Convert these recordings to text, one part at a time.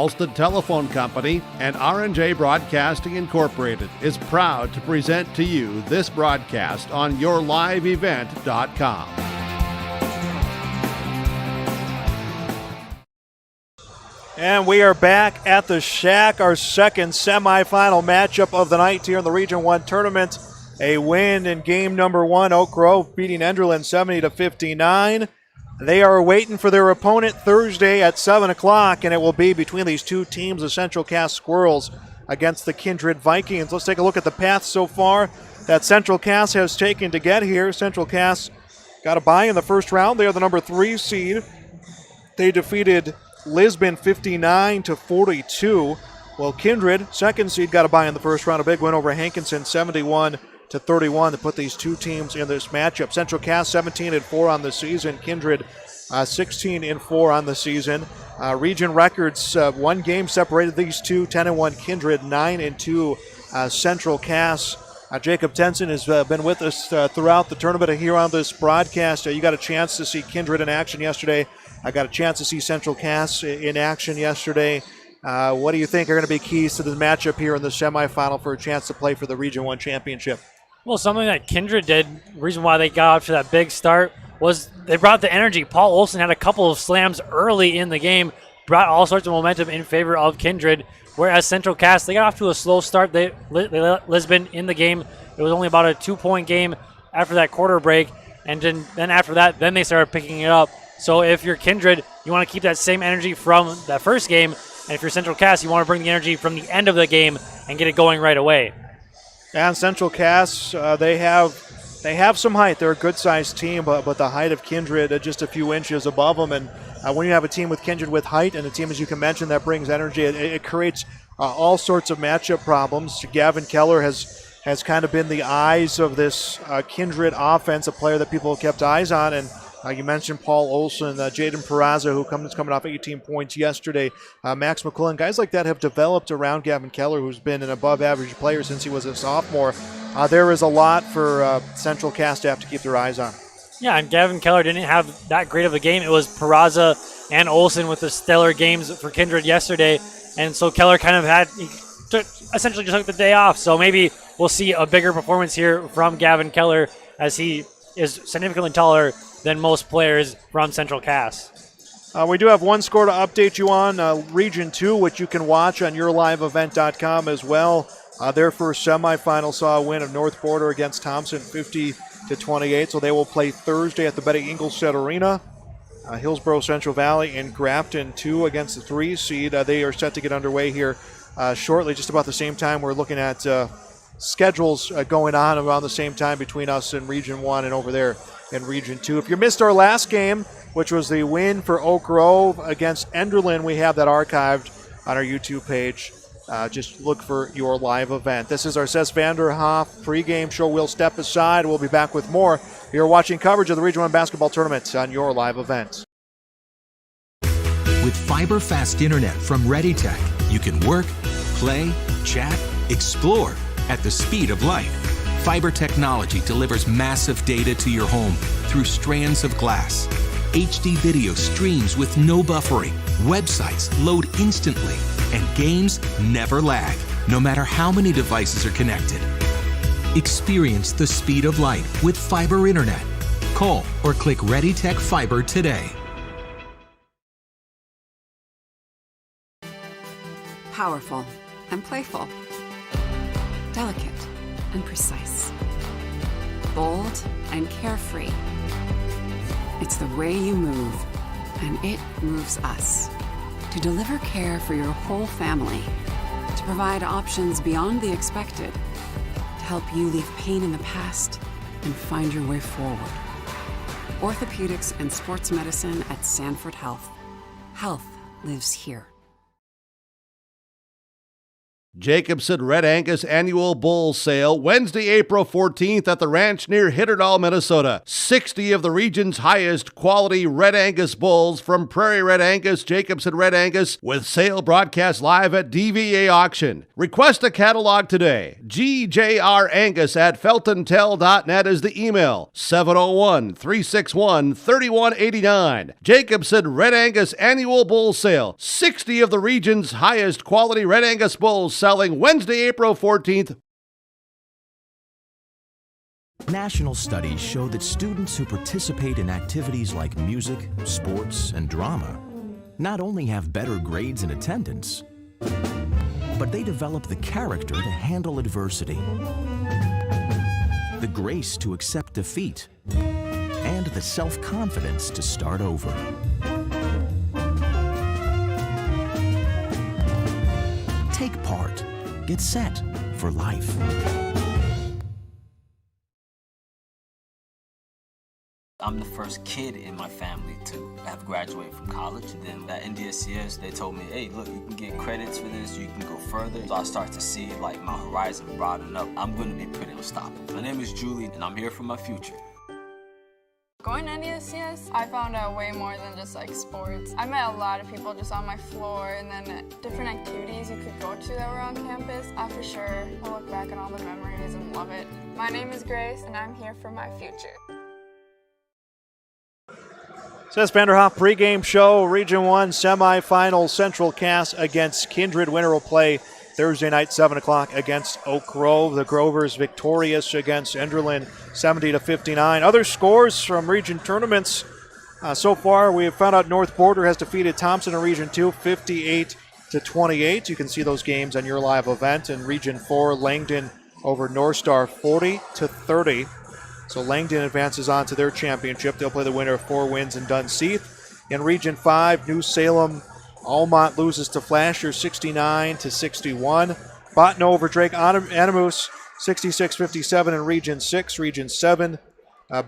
Ralston Telephone Company and R&J Broadcasting Incorporated is proud to present to you this broadcast on yourliveevent.com. And we are back at the Shack, our second semifinal matchup of the night here in the Region 1 tournament. A win in game number 1, Oak Grove beating Enderlin 70-59. They are waiting for their opponent Thursday at 7 o'clock, and it will be between these two teams, the Central Cass Squirrels against the Kindred Vikings. Let's take a look at the path so far that Central Cass has taken to get here. Central Cass got a bye in the first round. They are the number 3 seed. They defeated Lisbon 59-42. Well, Kindred, second seed, got a bye in the first round. A big win over Hankinson, 71-31 to put these two teams in this matchup. Central Cass 17-4 on the season. Kindred 16-4 on the season. Region records, one game separated these two. 10-1 Kindred, 9-2 Central Cass. Jacob Tenson has been with us throughout the tournament here on this broadcast. You got a chance to see Kindred in action yesterday. I got a chance to see Central Cass in action yesterday. What do you think are going to be keys to the matchup here in the semifinal for a chance to play for the Region 1 championship? Well, something that Kindred did, the reason why they got off to that big start, was they brought the energy. Paul Olson had a couple of slams early in the game, brought all sorts of momentum in favor of Kindred, whereas Central Cass, they got off to a slow start. They let Lisbon in the game. It was only about a 2-point game after that quarter break, and then after that, then they started picking it up. So if you're Kindred, you want to keep that same energy from that first game, and if you're Central Cass, you want to bring the energy from the end of the game and get it going right away. And Central Cass, they have some height. They're a good-sized team, but the height of Kindred just a few inches above them. And when you have a team with Kindred with height and a team, as you can mention, that brings energy, it creates all sorts of matchup problems. Gavin Keller has kind of been the eyes of this Kindred offense, a player that people have kept eyes on. And you mentioned Paul Olson, Jaden Peraza, who coming off 18 points yesterday. Max McClellan, guys like that have developed around Gavin Keller, who's been an above-average player since he was a sophomore. There is a lot for Central Cass to have to keep their eyes on. Yeah, and Gavin Keller didn't have that great of a game. It was Peraza and Olson with the stellar games for Kindred yesterday, and so Keller kind of essentially just took the day off. So maybe we'll see a bigger performance here from Gavin Keller, as he is significantly taller than most players from Central Cass. We do have one score to update you on, Region 2, which you can watch on yourliveevent.com as well. Their first semifinal saw a win of North Border against Thompson, 50-28. So they will play Thursday at the Betty Ingolstadt Arena. Hillsborough Central Valley and Grafton 2 against the 3 seed. They are set to get underway here shortly, just about the same time. We're looking at schedules going on around the same time between us in Region 1 and over there in Region 2. If you missed our last game, which was the win for Oak Grove against Enderlin, we have that archived on our YouTube page. Just look for Your Live Event. This is our Cess Vanderhoff pregame show. We'll step aside. We'll be back with more. You're watching coverage of the Region 1 basketball tournament on Your Live Event. With fiber fast internet from ReadyTech, you can work, play, chat, explore at the speed of light. Fiber technology delivers massive data to your home through strands of glass. HD video streams with no buffering. Websites load instantly. And games never lag, no matter how many devices are connected. Experience the speed of light with fiber internet. Call or click ReadyTech Fiber today. Powerful and playful. Delicate and precise. Bold and carefree. It's the way you move, and it moves us. To deliver care for your whole family, to provide options beyond the expected, to help you leave pain in the past and find your way forward. Orthopedics and sports medicine at Sanford Health. Health lives here. Jacobson Red Angus Annual Bull Sale, Wednesday, April 14th at the ranch near Hitterdall, Minnesota. 60 of the region's highest quality Red Angus bulls from Prairie Red Angus, Jacobson Red Angus, with sale broadcast live at DVA Auction. Request a catalog today. gjrangus@feltontel.net is the email. 701-361-3189. Jacobson Red Angus Annual Bull Sale. 60 of the region's highest quality Red Angus bulls selling Wednesday, April 14th. National studies show that students who participate in activities like music, sports, and drama not only have better grades and attendance, but they develop the character to handle adversity, the grace to accept defeat, and the self-confidence to start over. Take part. Get set for life. I'm the first kid in my family to have graduated from college. And then at NDSCS, they told me, hey, look, you can get credits for this, you can go further. So I start to see like my horizon broaden up. I'm going to be pretty unstoppable. My name is Julie, and I'm here for my future. Going to NDSCS, I found out way more than just like sports. I met a lot of people just on my floor, and then different activities you could go to that were on campus. I for sure will look back at all the memories and love it. My name is Grace, and I'm here for my future. Says Vanderhoff pregame show, Region 1 semifinal, Central Cass against Kindred. Winner will play Thursday night, 7 o'clock against Oak Grove. The Grovers victorious against Enderlin, 70-59. Other scores from region tournaments so far, we have found out North Border has defeated Thompson in Region 2, 58-28. You can see those games on your live event. In Region 4, Langdon over North Star, 40-30. So Langdon advances on to their championship. They'll play the winner of 4 wins in Dunseith. In Region 5, New Salem, Almont loses to Flasher, 69-61. Botno over Drake Animus, 66-57 in Region 6. Region 7,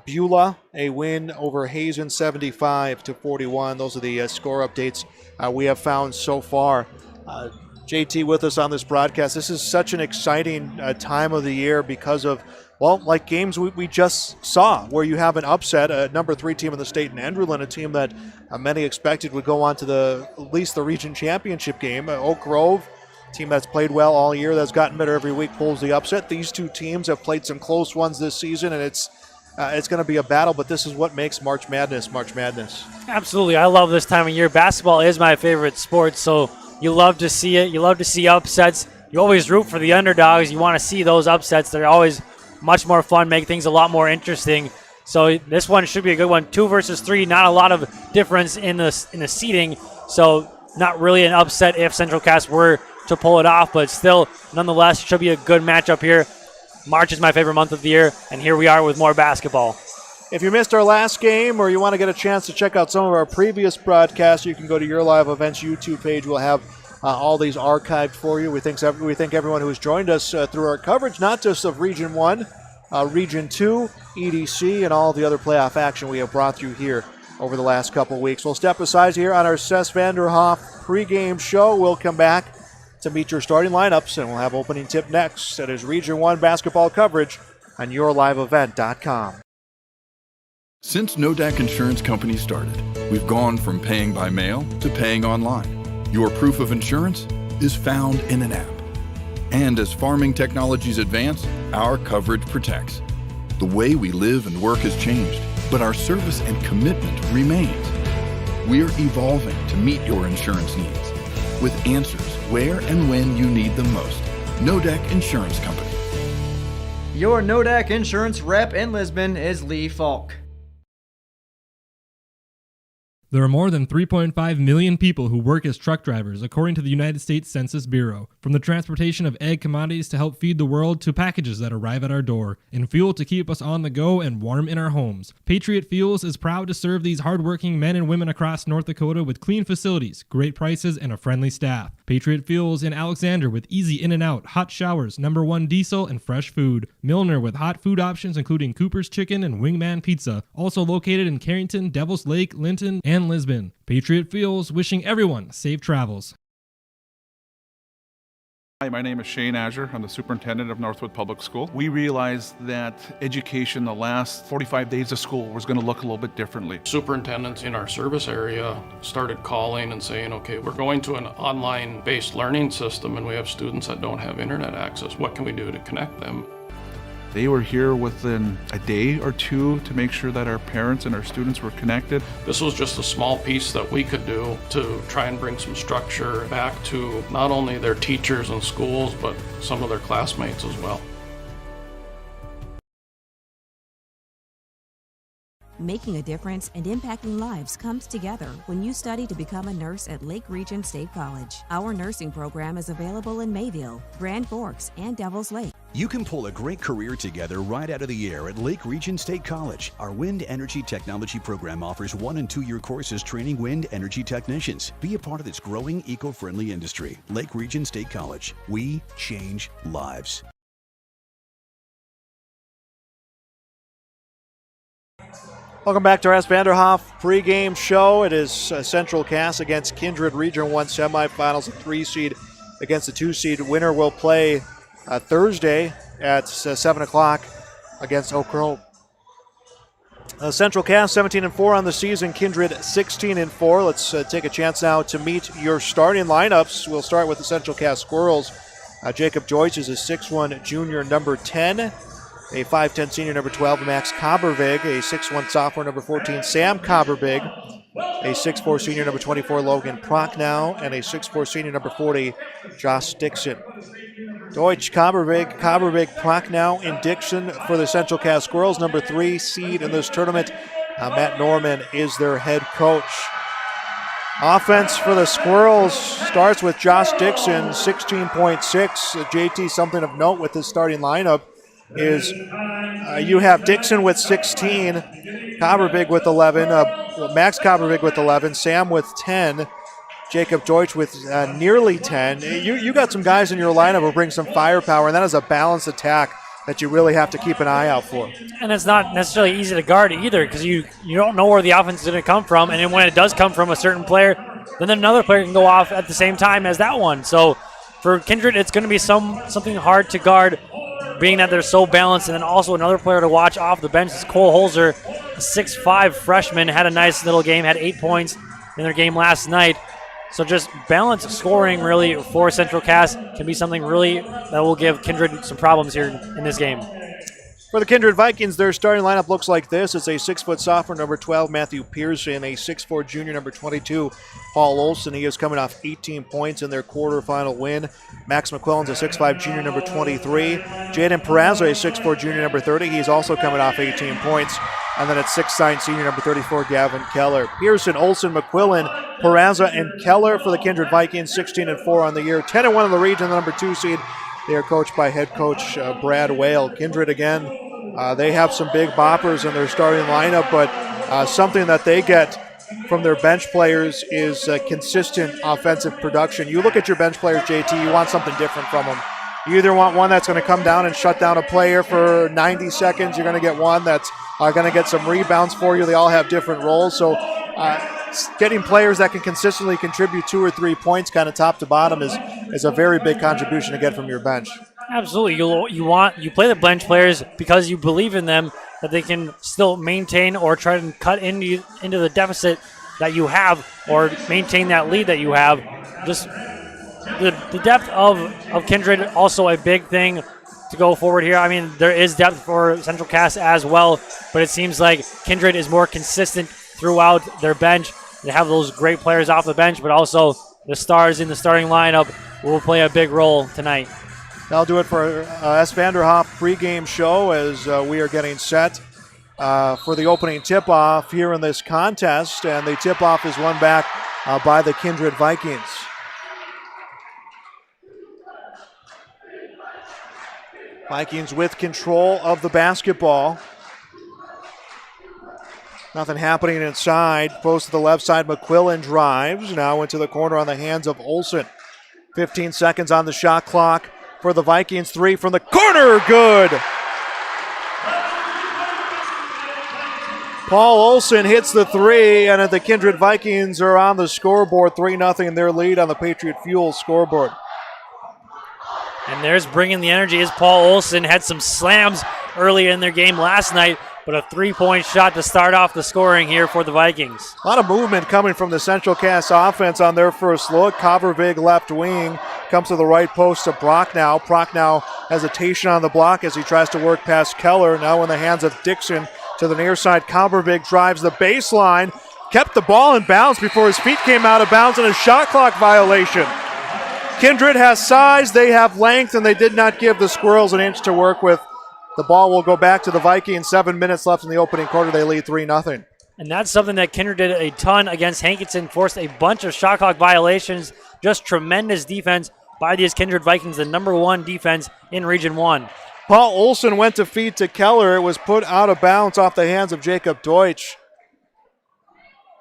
Beulah, a win over Hazen, 75-41. Those are the score updates we have found so far. JT with us on this broadcast. This is such an exciting time of the year because of, well, like games we just saw where you have an upset, a number 3 team in the state in Enderlin, a team that many expected would go on to at least the region championship game. Oak Grove, team that's played well all year, that's gotten better every week, pulls the upset. These two teams have played some close ones this season, and it's going to be a battle, but this is what makes March Madness March Madness. Absolutely. I love this time of year. Basketball is my favorite sport, so you love to see it. You love to see upsets. You always root for the underdogs. You want to see those upsets. They're always much more fun, make things a lot more interesting. So this one should be a good one. 2 versus 3, not a lot of difference in the seeding. So not really an upset if Central Cass were to pull it off, but still, nonetheless, should be a good matchup here. March is my favorite month of the year, and here we are with more basketball. If you missed our last game or you want to get a chance to check out some of our previous broadcasts, you can go to Your Live Events YouTube page. We'll have all these archived for you. We thank everyone who has joined us through our coverage, not just of Region 1, Region 2, EDC, and all the other playoff action we have brought through here over the last couple weeks. We'll step aside here on our Sess Vanderhoff pregame show. We'll come back to meet your starting lineups, and we'll have opening tip next. That is Region 1 basketball coverage on yourliveevent.com. Since Nodak Insurance Company started, we've gone from paying by mail to paying online. Your proof of insurance is found in an app. And as farming technologies advance, our coverage protects. The way we live and work has changed, but our service and commitment remains. We're evolving to meet your insurance needs with answers where and when you need them most. Nodak Insurance Company. Your Nodak Insurance rep in Lisbon is Lee Falk. There are more than 3.5 million people who work as truck drivers, according to the United States Census Bureau. From the transportation of ag commodities to help feed the world to packages that arrive at our door, and fuel to keep us on the go and warm in our homes. Patriot Fuels is proud to serve these hardworking men and women across North Dakota with clean facilities, great prices, and a friendly staff. Patriot Fuels in Alexander with easy in and out, hot showers, #1 diesel, and fresh food. Milner with hot food options including Cooper's Chicken and Wingman Pizza. Also located in Carrington, Devils Lake, Linton, and Lisbon. Patriot Fuels wishing everyone safe travels. Hi, my name is Shane Azure. I'm the superintendent of Northwood Public School. We realized that education the last 45 days of school was going to look a little bit differently. Superintendents in our service area started calling and saying, okay, we're going to an online-based learning system and we have students that don't have internet access. What can we do to connect them? They were here within a day or two to make sure that our parents and our students were connected. This was just a small piece that we could do to try and bring some structure back to not only their teachers and schools, but some of their classmates as well. Making a difference and impacting lives comes together when you study to become a nurse at Lake Region State College. Our nursing program is available in Mayville, Grand Forks, and Devils Lake. You can pull a great career together right out of the air at Lake Region State College. Our wind energy technology program offers 1- and 2-year courses training wind energy technicians. Be a part of this growing eco-friendly industry. Lake Region State College. We change lives. Welcome back to our S. Vanderhoff pregame show. It is Central Cass against Kindred Region 1 semifinals. A 3-seed against the 2-seed. Winner will play Thursday at 7 o'clock against Oak Grove. Central Cass 17-4 on the season. Kindred 16-4. Let's take a chance now to meet your starting lineups. We'll start with the Central Cass Squirrels. Jacob Joyce is a 6'1 junior, number 10. A 5'10 senior, number 12, Max Cobbervig. A 6'1 sophomore, number 14, Sam Cobbervig. A 6'4 senior, number 24, Logan Prochnow. And a 6'4 senior, number 40, Josh Dixon. Deutsch, Cobbervig, Prochnow, and Dixon for the Central Cass Squirrels. Number 3 seed in this tournament. Matt Norman is their head coach. Offense for the Squirrels starts with Josh Dixon, 16.6. JT, something of note with his starting lineup is you have Dixon with 16, Cobbervig with 11, Max Cobbervig with 11, Sam with 10, Jacob Deutsch with nearly 10. You got some guys in your lineup who bring some firepower, and that is a balanced attack that you really have to keep an eye out for. And it's not necessarily easy to guard either because you don't know where the offense is going to come from, and then when it does come from a certain player, then another player can go off at the same time as that one. So for Kindred, it's going to be something hard to guard, being that they're so balanced. And then also another player to watch off the bench is Cole Holzer, a 6'5 freshman, had a nice little game, had 8 points in their game last night. So just balanced scoring really for Central Cass can be something really that will give Kindred some problems here in this game. For the Kindred Vikings, their starting lineup looks like this. It's a 6' sophomore, number 12, Matthew Pearson, a 6'4 junior, number 22, Paul Olson. He is coming off 18 points in their quarterfinal win. Max McClellan's a 6'5 junior, number 23. Jaden Peraza, a 6'4 junior, number 30. He's also coming off 18 points. And then at 6'9 senior, number 34, Gavin Keller. Pearson, Olson, McQuillan, Peraza, and Keller for the Kindred Vikings, 16-4 on the year. 10-1 in the region, the number 2 seed. They are coached by head coach Brad Whale. Kindred, again, they have some big boppers in their starting lineup, but something that they get from their bench players is consistent offensive production. You look at your bench players, JT, you want something different from them. You either want one that's going to come down and shut down a player for 90 seconds. You're going to get one that's going to get some rebounds for you. They all have different roles. So getting players that can consistently contribute 2 or 3 points kind of top to bottom is a very big contribution to get from your bench. Absolutely. You play the bench players because you believe in them, that they can still maintain or try to cut into the deficit that you have or maintain that lead that you have. Just the depth of Kindred, also a big thing to go forward here. I mean, there is depth for Central Cass as well, but it seems like Kindred is more consistent throughout their bench. They have those great players off the bench, but also the stars in the starting lineup will play a big role tonight. That'll do it for S. Vanderhoff pregame show as we are getting set for the opening tip-off here in this contest, and the tip-off is won back by the Kindred Vikings. Vikings with control of the basketball. Nothing happening inside. Post to the left side, McQuillan drives. Now into the corner on the hands of Olson. 15 seconds on the shot clock for the Vikings. 3 from the corner, good! Paul Olson hits the 3, and the Kindred Vikings are on the scoreboard. 3-0 their lead on the Patriot Fuel scoreboard. And there's bringing the energy is Paul Olson. Had some slams early in their game last night, but a three-point shot to start off the scoring here for the Vikings. A lot of movement coming from the Central Cass offense on their first look. Covervig left wing comes to the right post to Prochnow. Prochnow hesitation on the block as he tries to work past Keller. Now in the hands of Dixon to the near side. Covervig drives the baseline. Kept the ball in bounds before his feet came out of bounds and a shot clock violation. Kindred has size, they have length, and they did not give the Squirrels an inch to work with. The ball will go back to the Vikings. 7 minutes left in the opening quarter. They lead 3-0. And that's something that Kindred did a ton against Hankinson. Forced a bunch of shot clock violations. Just tremendous defense by these Kindred Vikings, the number 1 defense in Region 1. Paul Olson went to feed to Keller. It was put out of bounds off the hands of Jacob Deutsch.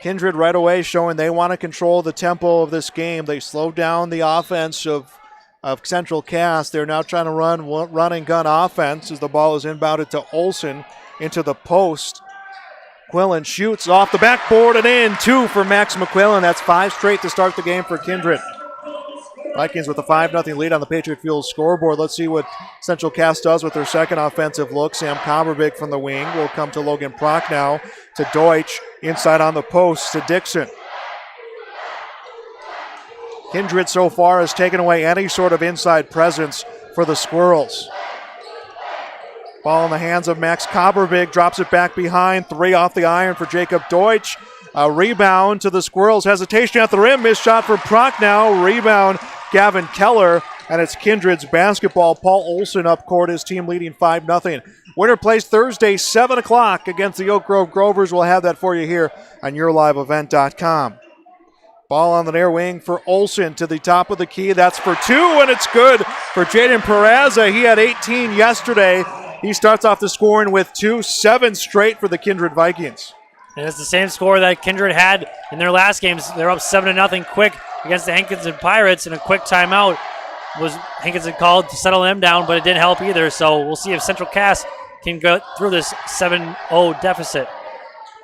Kindred right away showing they want to control the tempo of this game. They slowed down the offense of Central Cass. They're now trying to run and gun offense as the ball is inbounded to Olson into the post. Quillen shoots off the backboard and in. 2 for Max McQuillan. That's 5 straight to start the game for Kindred. Vikings with a 5-0 lead on the Patriot Fuel scoreboard. Let's see what Central Cass does with their second offensive look. Sam Covervig from the wing will come to Logan Prochnow, to Deutsch, inside on the post to Dixon. Kindred so far has taken away any sort of inside presence for the Squirrels. Ball in the hands of Max Covervig, drops it back behind. 3 off the iron for Jacob Deutsch. A rebound to the Squirrels. Hesitation at the rim. Missed shot for Prochnow. Rebound Gavin Keller. And it's Kindred's basketball. Paul Olson up court, his team leading 5-0. Winner plays Thursday, 7 o'clock against the Oak Grove Grovers. We'll have that for you here on YourLiveEvent.com. Ball on the near wing for Olson to the top of the key. That's for 2, and it's good for Jaden Peraza. He had 18 yesterday. He starts off the scoring with 2, 7 straight for the Kindred Vikings. And it's the same score that Kindred had in their last games. They're up 7-0 quick against the Hankinson Pirates, and a quick timeout was Hankinson called to settle them down, but it didn't help either. So we'll see if Central Cass can go through this 7-0 deficit.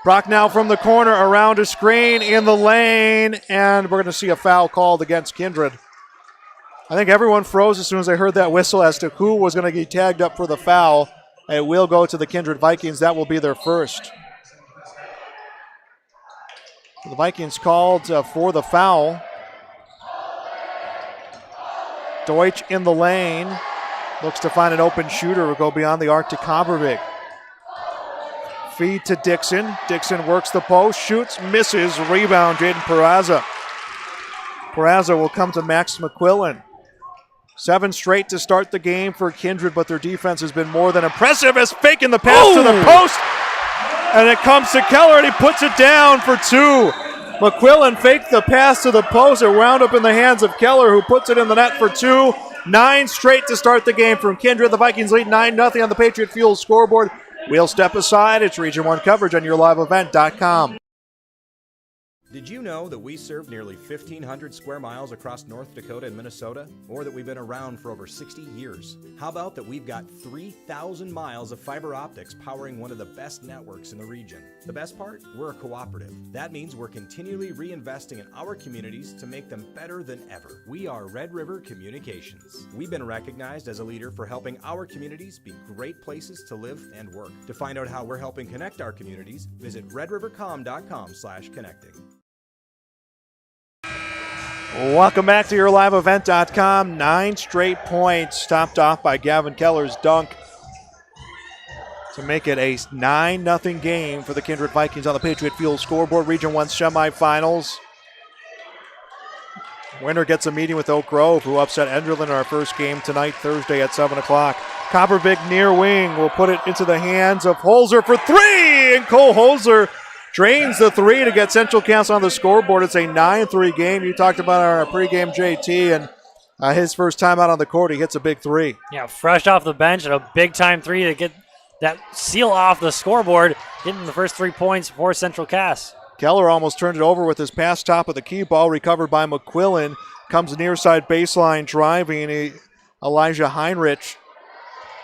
Prochnow from the corner, around a screen in the lane, and we're going to see a foul called against Kindred. I think everyone froze as soon as they heard that whistle as to who was going to get tagged up for the foul. It will go to the Kindred Vikings. That will be their first. The Vikings called for the foul. Deutsch in the lane. Looks to find an open shooter. Will go beyond the arc to Covervig. Feed to Dixon. Dixon works the post, shoots, misses. Rebound, Jaden Peraza. Peraza will come to Max McQuillan. 7 straight to start the game for Kindred, but their defense has been more than impressive as faking the pass to the post. And it comes to Keller, and he puts it down for 2. McQuillan faked the pass to the post. It wound up in the hands of Keller, who puts it in the net for 2. 9 straight to start the game from Kindred. The Vikings lead 9-0 on the Patriot Fuel scoreboard. We'll step aside. It's Region 1 coverage on YourLiveEvent.com. Did you know that we serve nearly 1,500 square miles across North Dakota and Minnesota? Or that we've been around for over 60 years? How about that we've got 3,000 miles of fiber optics powering one of the best networks in the region? The best part? We're a cooperative. That means we're continually reinvesting in our communities to make them better than ever. We are Red River Communications. We've been recognized as a leader for helping our communities be great places to live and work. To find out how we're helping connect our communities, visit redrivercom.com/connecting. Welcome back to YourLiveEvent.com. 9 straight points topped off by Gavin Keller's dunk to make it a 9-0 game for the Kindred Vikings on the Patriot Fuel scoreboard. Region 1 semifinals. Winner gets a meeting with Oak Grove, who upset Enderlin in our first game tonight, Thursday at 7 o'clock. Covervig near wing will put it into the hands of Holzer for 3, and Cole Holzer drains the 3 to get Central Cass on the scoreboard. It's a 9-3 game. You talked about our pregame JT and his first time out on the court. He hits a big 3. Yeah, fresh off the bench and a big-time 3 to get that seal off the scoreboard, getting the first 3 points for Central Cass. Keller almost turned it over with his pass top of the key. Ball recovered by McQuillan. Comes near side baseline driving Elijah Heinrich.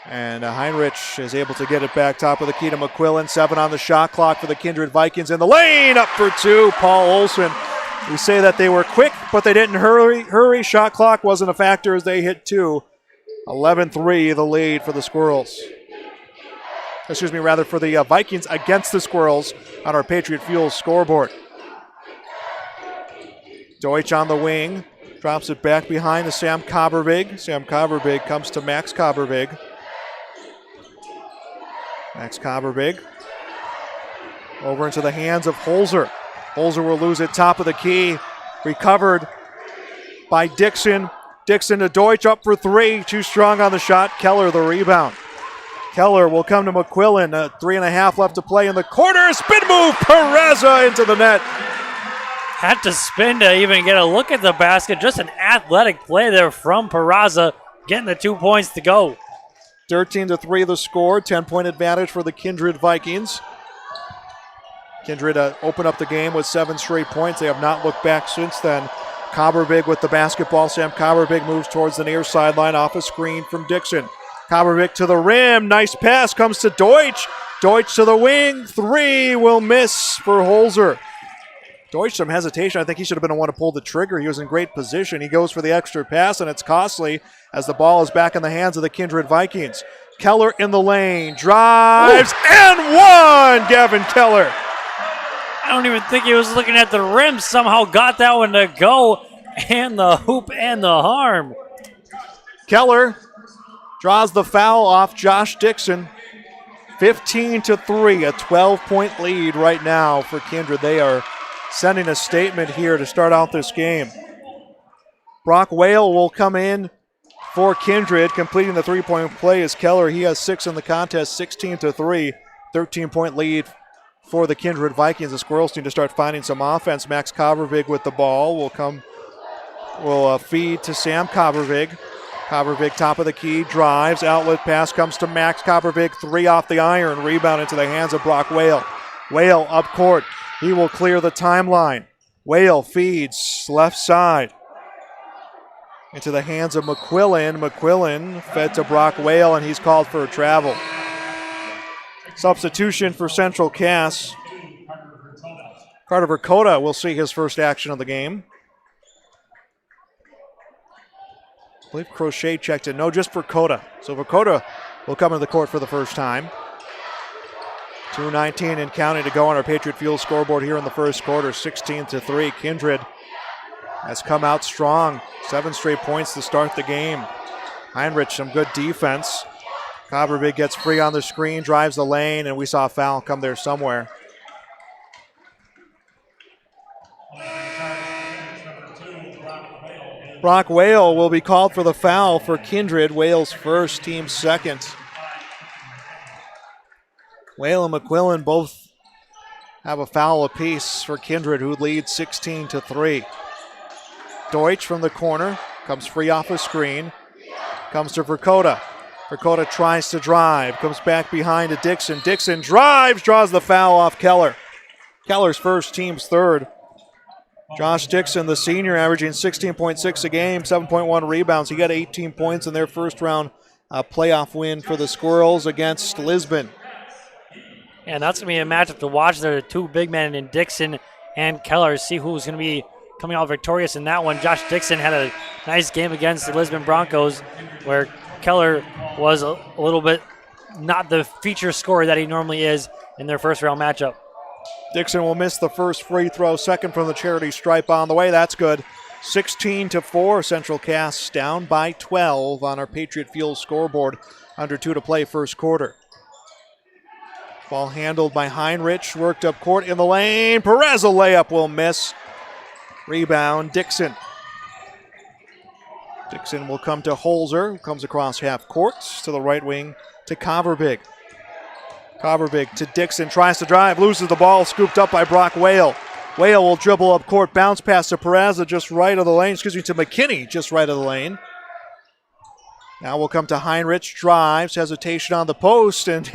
And Heinrich is able to get it back top of the key to McQuillan. 7 on the shot clock for the Kindred Vikings in the lane. Up for 2, Paul Olson. We say that they were quick, but they didn't hurry. Shot clock wasn't a factor as they hit 2. 11-3 the lead for the Squirrels. Excuse me, rather for the Vikings against the Squirrels on our Patriot Fuel scoreboard. Deutsch on the wing, drops it back behind to Sam Copperbig. Sam Copperbig comes to Max Copperbig. Max Copperbig over into the hands of Holzer. Holzer will lose it top of the key. Recovered by Dixon. Dixon to Deutsch, up for three. Too strong on the shot. Keller the rebound. Keller will come to McQuillan. 3.5 left to play in the corner. Spin move. Pereza into the net. Had to spin to even get a look at the basket. Just an athletic play there from Peraza, getting the 2 points to go. 13-3 the score. 10-point advantage for the Kindred Vikings. Kindred open up the game with 7 straight points. They have not looked back since then. Copperbig with the basketball. Sam Copperbig moves towards the near sideline off a screen from Dixon. Copperbig to the rim. Nice pass comes to Deutsch. Deutsch to the wing. 3 will miss for Holzer. Deutsch, some hesitation. I think he should have been the one to pull the trigger. He was in great position. He goes for the extra pass, and it's costly as the ball is back in the hands of the Kindred Vikings. Keller in the lane. Drives and one! Gavin Keller. I don't even think he was looking at the rim. Somehow got that one to go. And the hoop and the harm. Keller draws the foul off Josh Dixon. 15-3, a 12-point lead right now for Kindred. They are sending a statement here to start out this game. Brock Whale will come in for Kindred, completing the 3-point play as Keller. He has 6 in the contest, 16-3, 13-point lead for the Kindred Vikings. The Squirrels need to start finding some offense. Max Copperbig with the ball will feed to Sam Copperbig. Copperbig top of the key, drives, outlet pass comes to Max Copperbig, 3 off the iron, rebound into the hands of Brock Whale. Whale up court, he will clear the timeline. Whale feeds left side into the hands of McQuillan. McQuillan fed to Brock Whale, and he's called for a travel. Substitution for Central Cass. Carter Verkota will see his first action of the game. I believe Crochet checked in. No, just Verkota. So Verkota will come into the court for the first time. 2:19 and counting to go on our Patriot Fuel scoreboard here in the first quarter. 16-3. Kindred has come out strong. 7 straight points to start the game. Heinrich, some good defense. Copperbig gets free on the screen, drives the lane, and we saw a foul come there somewhere. Brock Whale will be called for the foul for Kindred. Whale's first, team second. Whale and McQuillan both have a foul apiece for Kindred, who leads 16-3. Deutsch from the corner, comes free off a screen, comes to Verkota. Verkota tries to drive, comes back behind to Dixon. Dixon drives, draws the foul off Keller. Keller's first, team's third. Josh Dixon, the senior, averaging 16.6 a game, 7.1 rebounds. He got 18 points in their first round playoff win for the Squirrels against Lisbon. And that's going to be a matchup to watch. There are 2 big men in Dixon and Keller. See who's going to be coming out victorious in that one. Josh Dixon had a nice game against the Lisbon Broncos, where Keller was a little bit not the feature scorer that he normally is in their first round matchup. Dixon will miss the first free throw, second from the charity stripe on the way. That's good. 16-4, Central Cass down by 12 on our Patriot Fuel scoreboard. Under 2 to play first quarter. Ball handled by Heinrich, worked up court in the lane. Perez, a layup will miss. Rebound, Dixon. Dixon will come to Holzer, who comes across half court to the right wing to Copperbig. Copperbig to Dixon, tries to drive, loses the ball, scooped up by Brock Whale. Whale will dribble up court, bounce pass to Perez, just right of the lane, to McKinney, just right of the lane. Now we'll come to Heinrich, drives, hesitation on the post, and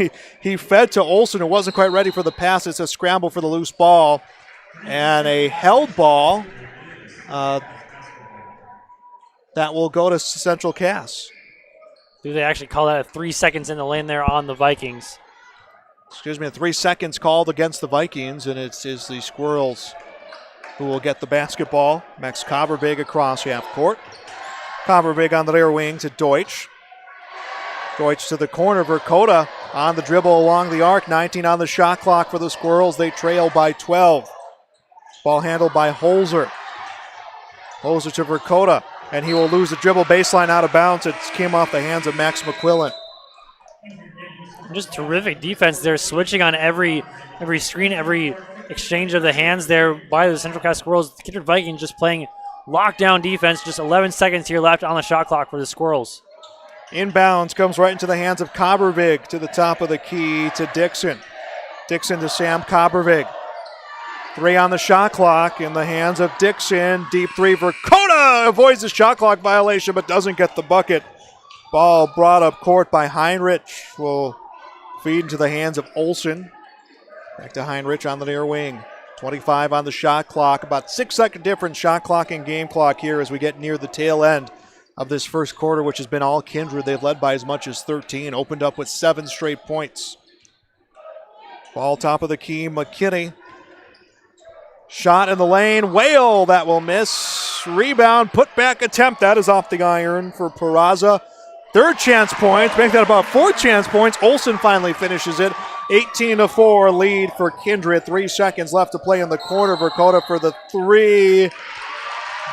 he fed to Olsen, who wasn't quite ready for the pass. It's a scramble for the loose ball, and a held ball that will go to Central Cass. Do they actually call that a 3 seconds in the lane there on the Vikings? 3 seconds called against the Vikings, and it is the Squirrels who will get the basketball. Max Copperbig across half court. Copperbig on the rear wing to Deutsch. Deutsch to the corner. Verkota on the dribble along the arc. 19 on the shot clock for the Squirrels. They trail by 12. Ball handled by Holzer. Holzer to Verkota, and he will lose the dribble baseline out of bounds. It came off the hands of Max McQuillan. Just terrific defense there, switching on every screen, every exchange of the hands there by the Central Cass Squirrels. The Kindred Vikings just playing lockdown defense. Just 11 seconds here left on the shot clock for the Squirrels. Inbounds comes right into the hands of Kobervig to the top of the key to Dixon. Dixon to Sam Kobervig. 3 on the shot clock in the hands of Dixon. Deep three. Verkota avoids the shot clock violation but doesn't get the bucket. Ball brought up court by Heinrich. Will feed into the hands of Olsen. Back to Heinrich on the near wing. 25 on the shot clock. About 6-second difference shot clock and game clock here as we get near the tail end of this first quarter, which has been all Kindred. They've led by as much as 13. Opened up with 7 straight points. Ball top of the key. McKinney. Shot in the lane. Whale, that will miss. Rebound. Put back attempt. That is off the iron for Peraza. 3rd chance points. Make that about 4 chance points. Olsen finally finishes it. 18-4 lead for Kindred. 3 seconds left to play in the corner. Verkota for the 3.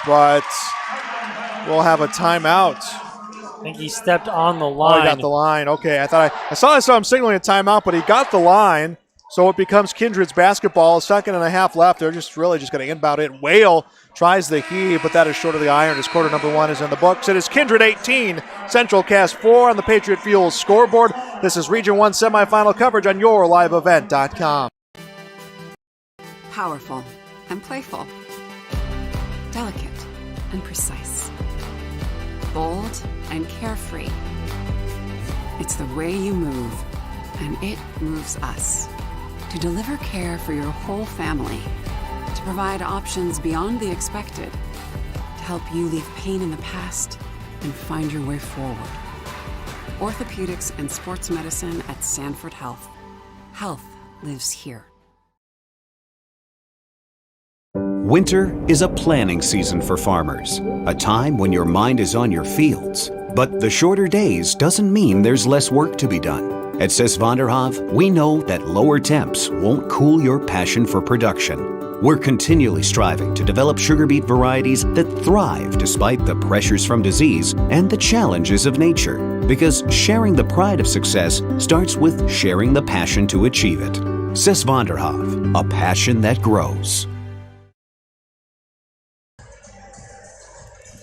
But we'll have a timeout. I think he stepped on the line. Oh, he got the line. Okay, I saw him signaling a timeout, but he got the line. So it becomes Kindred's basketball. 2.5 left. They're just going to inbound it. Whale tries the heave, but that is short of the iron as quarter number 1 is in the books. It is Kindred 18, Central Cass 4 on the Patriot Fuel scoreboard. This is Region 1 semifinal coverage on yourliveevent.com. Powerful and playful. Delicate and precise. Bold and carefree. It's the way you move, and it moves us. To deliver care for your whole family. To provide options beyond the expected. To help you leave pain in the past and find your way forward. Orthopedics and sports medicine at Sanford Health. Health lives here. Winter is a planning season for farmers, a time when your mind is on your fields. But the shorter days doesn't mean there's less work to be done. At Sis van der Haaf, we know that lower temps won't cool your passion for production. We're continually striving to develop sugar beet varieties that thrive despite the pressures from disease and the challenges of nature. Because sharing the pride of success starts with sharing the passion to achieve it. Sis van der Haaf, a passion that grows.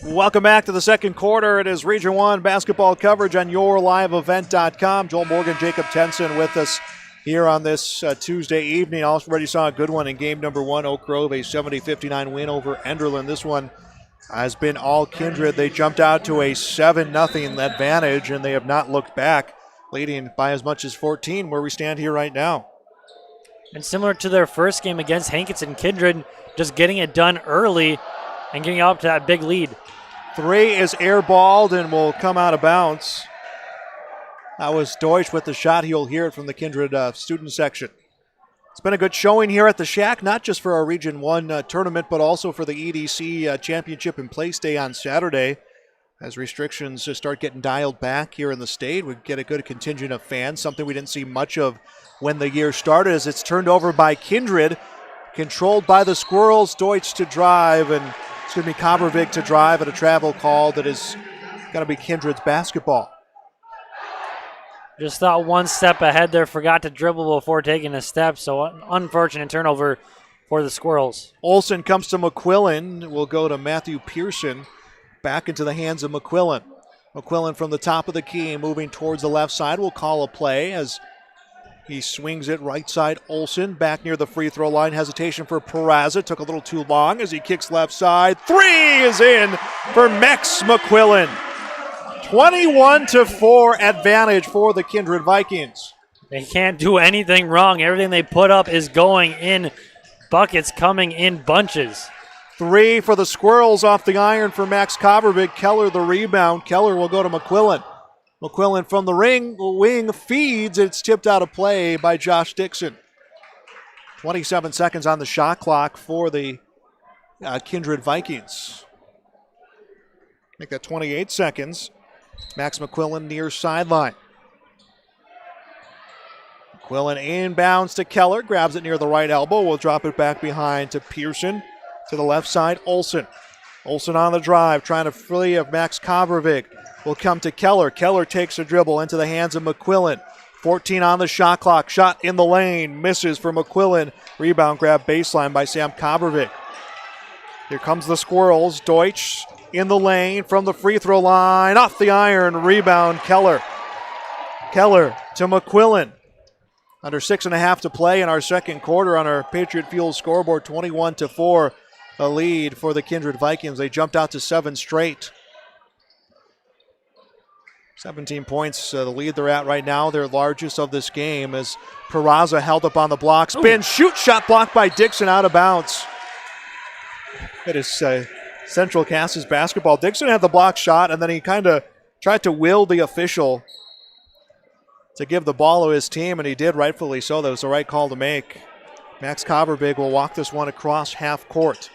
Welcome back to the second quarter. It is Region 1 basketball coverage on yourliveevent.com. Joel Morgan, Jacob Tenson with us here on this Tuesday evening. Already saw a good one in game number 1. Oak Grove, a 70-59 win over Enderlin. This one has been all Kindred. They jumped out to a 7-0 advantage, and they have not looked back, leading by as much as 14 where we stand here right now. And similar to their first game against Hankinson, Kindred just getting it done early and getting up to that big lead. 3 is airballed and will come out of bounds. That was Deutsch with the shot. You'll hear it from the Kindred student section. It's been a good showing here at the Shack, not just for our Region 1 tournament, but also for the EDC Championship and Place Day on Saturday. As restrictions start getting dialed back here in the state, we get a good contingent of fans, something we didn't see much of when the year started, as it's turned over by Kindred, controlled by the Squirrels. Deutsch to drive, and it's going to be Kobervig to drive at a travel call that is going to be Kindred's basketball. Just thought one step ahead there, forgot to dribble before taking a step, so unfortunate turnover for the Squirrels. Olsen comes to McQuillan. Will go to Matthew Pearson. Back into the hands of McQuillan. McQuillan from the top of the key, moving towards the left side. Will call a play as he swings it right side. Olsen back near the free throw line. Hesitation for Peraza. Took a little too long as he kicks left side. 3 is in for Max McQuillan. 21-4 advantage for the Kindred Vikings. They can't do anything wrong. Everything they put up is going in. Buckets coming in bunches. 3 for the Squirrels off the iron for Max Kobervig. Keller the rebound. Keller will go to McQuillan. McQuillan from the wing feeds. It's tipped out of play by Josh Dixon. 27 seconds on the shot clock for the Kindred Vikings. Make that 28 seconds. Max McQuillan near sideline. McQuillan inbounds to Keller, grabs it near the right elbow. Will drop it back behind to Pearson. To the left side, Olsen. Olsen on the drive, trying to free of Max Kovarevic. Will come to Keller. Keller takes a dribble into the hands of McQuillan. 14 on the shot clock. Shot in the lane. Misses for McQuillan. Rebound grab baseline by Sam Kovarevic. Here comes the Squirrels. Deutsch in the lane from the free throw line. Off the iron. Rebound Keller. Keller to McQuillan. Under 6.5 to play in our second quarter on our Patriot Fuel scoreboard. 21-4. A lead for the Kindred Vikings. They jumped out to 7 straight. 17 points, the lead they're at right now, their largest of this game, as Peraza held up on the block. Spin, shoot, shot blocked by Dixon, out of bounds. It is Central Cass's basketball. Dixon had the block shot, and then he kind of tried to will the official to give the ball to his team, and he did, rightfully so. That was the right call to make. Max Kovarevic will walk this one across half court.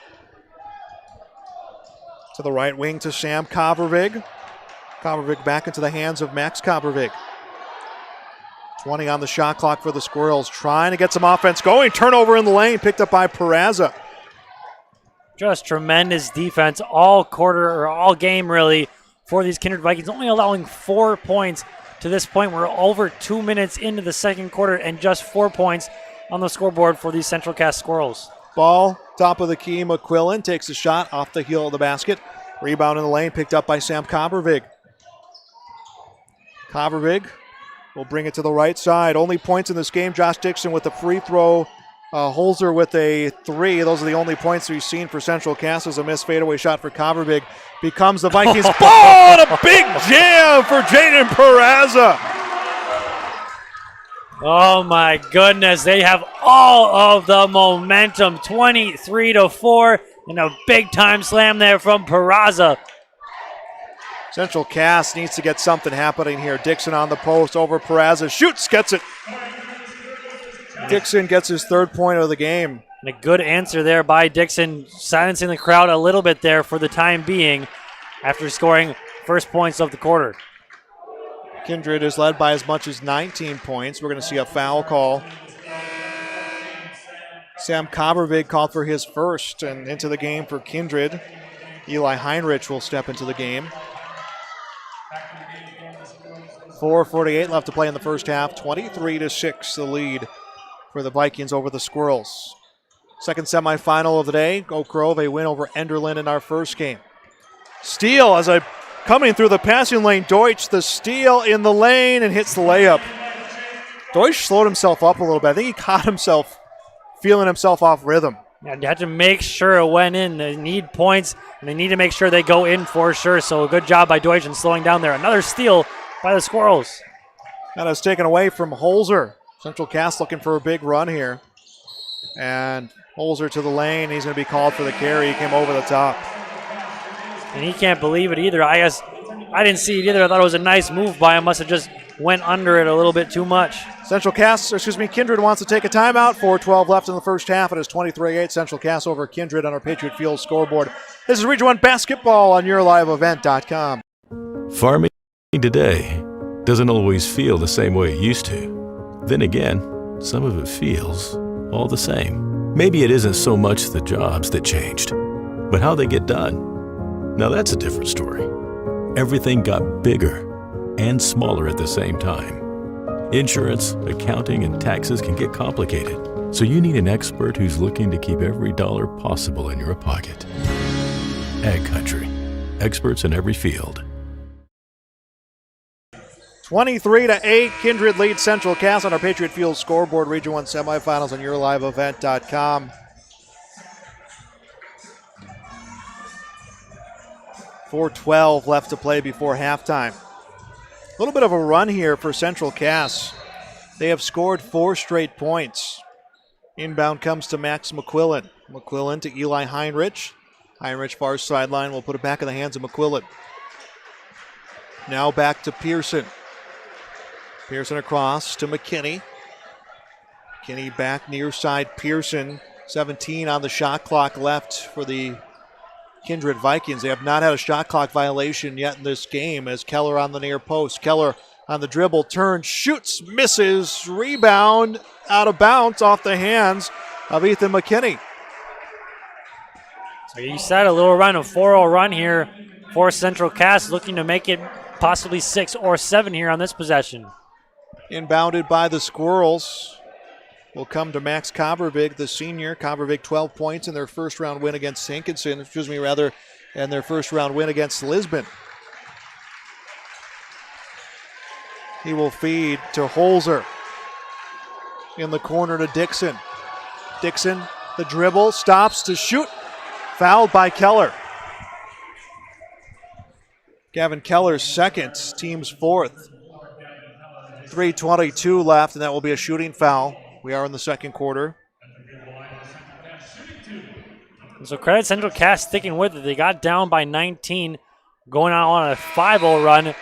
To the right wing to Sam Kovarevic. Kovarevic back into the hands of Max Kovarevic. 20 on the shot clock for the Squirrels. Trying to get some offense going. Turnover in the lane, picked up by Peraza. Just tremendous defense all quarter, or all game really, for these Kindred Vikings. Only allowing 4 points to this point. We're over 2 minutes into the second quarter and just 4 points on the scoreboard for these Central Cass Squirrels. Ball, top of the key. McQuillan takes a shot off the heel of the basket. Rebound in the lane, picked up by Sam Kovarevic. Kovarevic will bring it to the right side. Only points in this game, Josh Dixon with the free throw. Holzer with a 3. Those are the only points we've seen for Central Cass. As a missed fadeaway shot for Kovarevic. Becomes the Vikings ball, and a big jam for Jaden Peraza. Oh my goodness, they have all of the momentum. 23-4, and a big time slam there from Peraza. Central Cass needs to get something happening here. Dixon on the post, over Peraza, shoots, gets it. Dixon gets his 3rd point of the game. And a good answer there by Dixon, silencing the crowd a little bit there for the time being after scoring first points of the quarter. Kindred is led by as much as 19 points. We're going to see a foul call. Sam Kovarevic called for his first, and into the game for Kindred. Eli Heinrich will step into the game. 4:48 left to play in the first half. 23-6 the lead for the Vikings over the Squirrels. Second semifinal of the day. Oak Grove, a win over Enderlin in our first game. Steal as a coming through the passing lane. Deutsch, the steal in the lane, and hits the layup. Deutsch slowed himself up a little bit. I think he caught himself feeling himself off rhythm. Yeah, they had to make sure it went in. They need points, and they need to make sure they go in for sure. So a good job by Deutsch in slowing down there. Another steal by the Squirrels. That is taken away from Holzer. Central Cass looking for a big run here. And Holzer to the lane. He's going to be called for the carry. He came over the top. And he can't believe it either. I guess I didn't see it either. I thought it was a nice move by him. Must have just went under it a little bit too much. Kindred wants to take a timeout. 4:12 left in the first half. It is 23-8 Central Cass over Kindred on our Patriot Fuel scoreboard. This is Region 1 Basketball on YourLiveEvent.com. Farming today doesn't always feel the same way it used to. Then again, some of it feels all the same. Maybe it isn't so much the jobs that changed, but how they get done. Now that's a different story. Everything got bigger and smaller at the same time. Insurance, accounting, and taxes can get complicated, so you need an expert who's looking to keep every dollar possible in your pocket. Ag Country. Experts in every field. 23-8, Kindred leads Central Cass on our Patriot Fuel scoreboard. Region 1 semifinals on YourLiveEvent.com. 4:12 left to play before halftime. A little bit of a run here for Central Cass. They have scored 4 straight points. Inbound comes to Max McQuillan. McQuillan to Eli Heinrich. Heinrich far sideline will put it back in the hands of McQuillan. Now back to Pearson. Pearson across to McKinney. McKinney back near side Pearson. 17 on the shot clock left for the Kindred Vikings. They have not had a shot clock violation yet in this game as Keller on the near post. Keller on the dribble, turns, shoots, misses, rebound, out of bounds off the hands of Ethan McKinney. So you said a little run, a 4-0 run here for Central Cass, looking to make it possibly 6 or 7 here on this possession. Inbounded by the Squirrels will come to Max Covervig, the senior. Covervig 12 points in their first round win against Hankinson, and their first round win against Lisbon. He will feed to Holzer. In the corner to Dixon. Dixon, the dribble, stops to shoot. Fouled by Keller. Gavin Keller's second, team's fourth. 3:22 left, and that will be a shooting foul. We are in the second quarter. So credit Central Cass sticking with it. They got down by 19, going on a 5-0 run.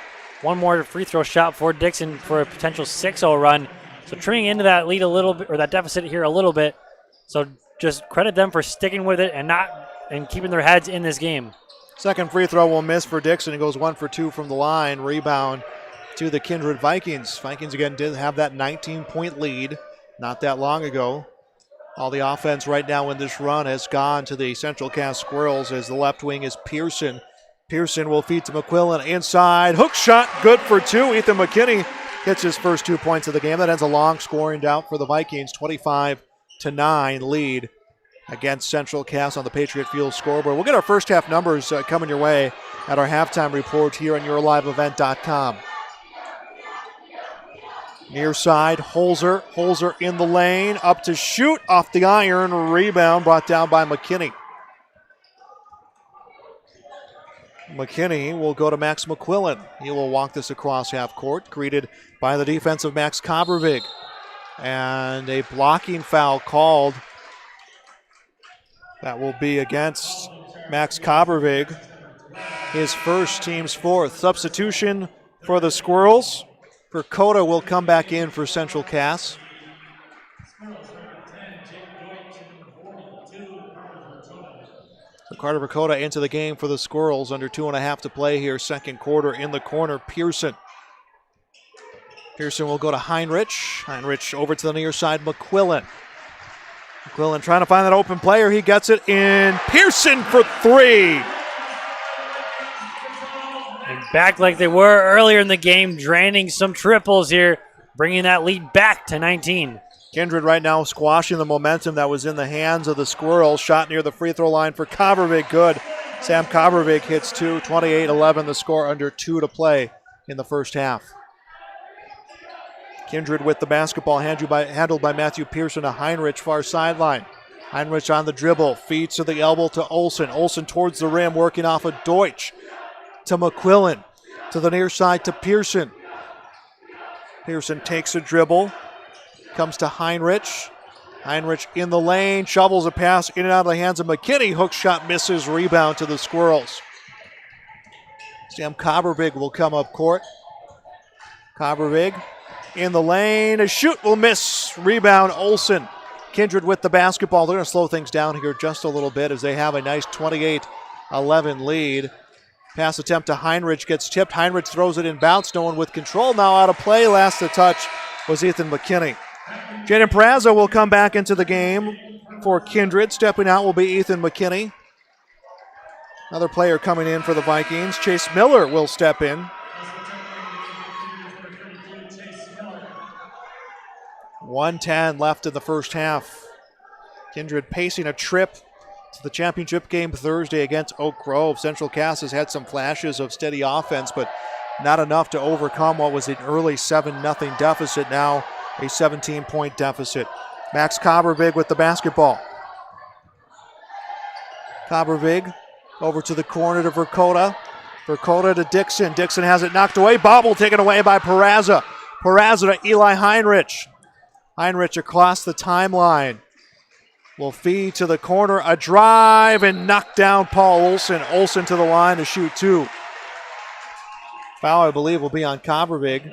One more free throw shot for Dixon for a potential 6-0 run. So trimming into that lead a little bit, or that deficit here a little bit. So just credit them for sticking with it and keeping their heads in this game. Second free throw will miss for Dixon. He goes 1 for 2 from the line. Rebound to the Kindred Vikings. Vikings again did have that 19-point lead not that long ago. All the offense right now in this run has gone to the Central Cass Squirrels as the left wing is Pearson. Pearson will feed to McQuillan inside. Hook shot, good for 2. Ethan McKinney gets his first 2 points of the game. That ends a long scoring out for the Vikings. 25-9 lead against Central Cass on the Patriot Field scoreboard. We'll get our first half numbers coming your way at our halftime report here on YourLiveEvent.com. Near side, Holzer. Holzer in the lane, up to shoot, off the iron, rebound brought down by McKinney. McKinney will go to Max McQuillan. He will walk this across half court, greeted by the defensive Max Covervig. And a blocking foul called. That will be against Max Covervig, his first, team's fourth. Substitution for the Squirrels. Verkota will come back in for Central Cass. So Carter Verkota into the game for the Squirrels. Under 2.5 to play here, second quarter. In the corner, Pearson. Pearson will go to Heinrich. Heinrich over to the near side, McQuillan. McQuillan trying to find that open player. He gets it in. Pearson for 3. And back like they were earlier in the game, draining some triples here, bringing that lead back to 19. Kindred right now squashing the momentum that was in the hands of the Squirrels. Shot near the free throw line for Covervig, good. Sam Covervig hits 2, 28-11, the score under 2 to play in the first half. Kindred with the basketball, handled by Matthew Pearson to Heinrich, far sideline. Heinrich on the dribble, feeds to the elbow to Olsen. Olsen towards the rim, working off of Deutsch. To McQuillan, to the near side to Pearson. Pearson takes a dribble, comes to Heinrich. Heinrich in the lane, shovels a pass in and out of the hands of McKinney. Hook shot misses, rebound to the Squirrels. Sam Covervig will come up court. Covervig in the lane, a shoot will miss, rebound Olsen. Kindred with the basketball. They're going to slow things down here just a little bit as they have a nice 28-11 lead. Pass attempt to Heinrich gets tipped. Heinrich throws it in bounce. No one with control. Now out of play. Last to touch was Ethan McKinney. Jaden Peraza will come back into the game for Kindred. Stepping out will be Ethan McKinney. Another player coming in for the Vikings. Chase Miller will step in. 1:10 left in the first half. Kindred pacing a trip to the championship game Thursday against Oak Grove. Central Cass has had some flashes of steady offense, but not enough to overcome what was an early 7-0 deficit, now a 17-point deficit. Max Covervig with the basketball. Covervig over to the corner to Verkota. Verkota to Dixon. Dixon has it knocked away. Bobble taken away by Peraza. Peraza to Eli Heinrich. Heinrich across the timeline. Will feed to the corner, a drive, and knock down Paul Olsen. Olsen to the line to shoot 2. Foul, I believe, will be on Covervig.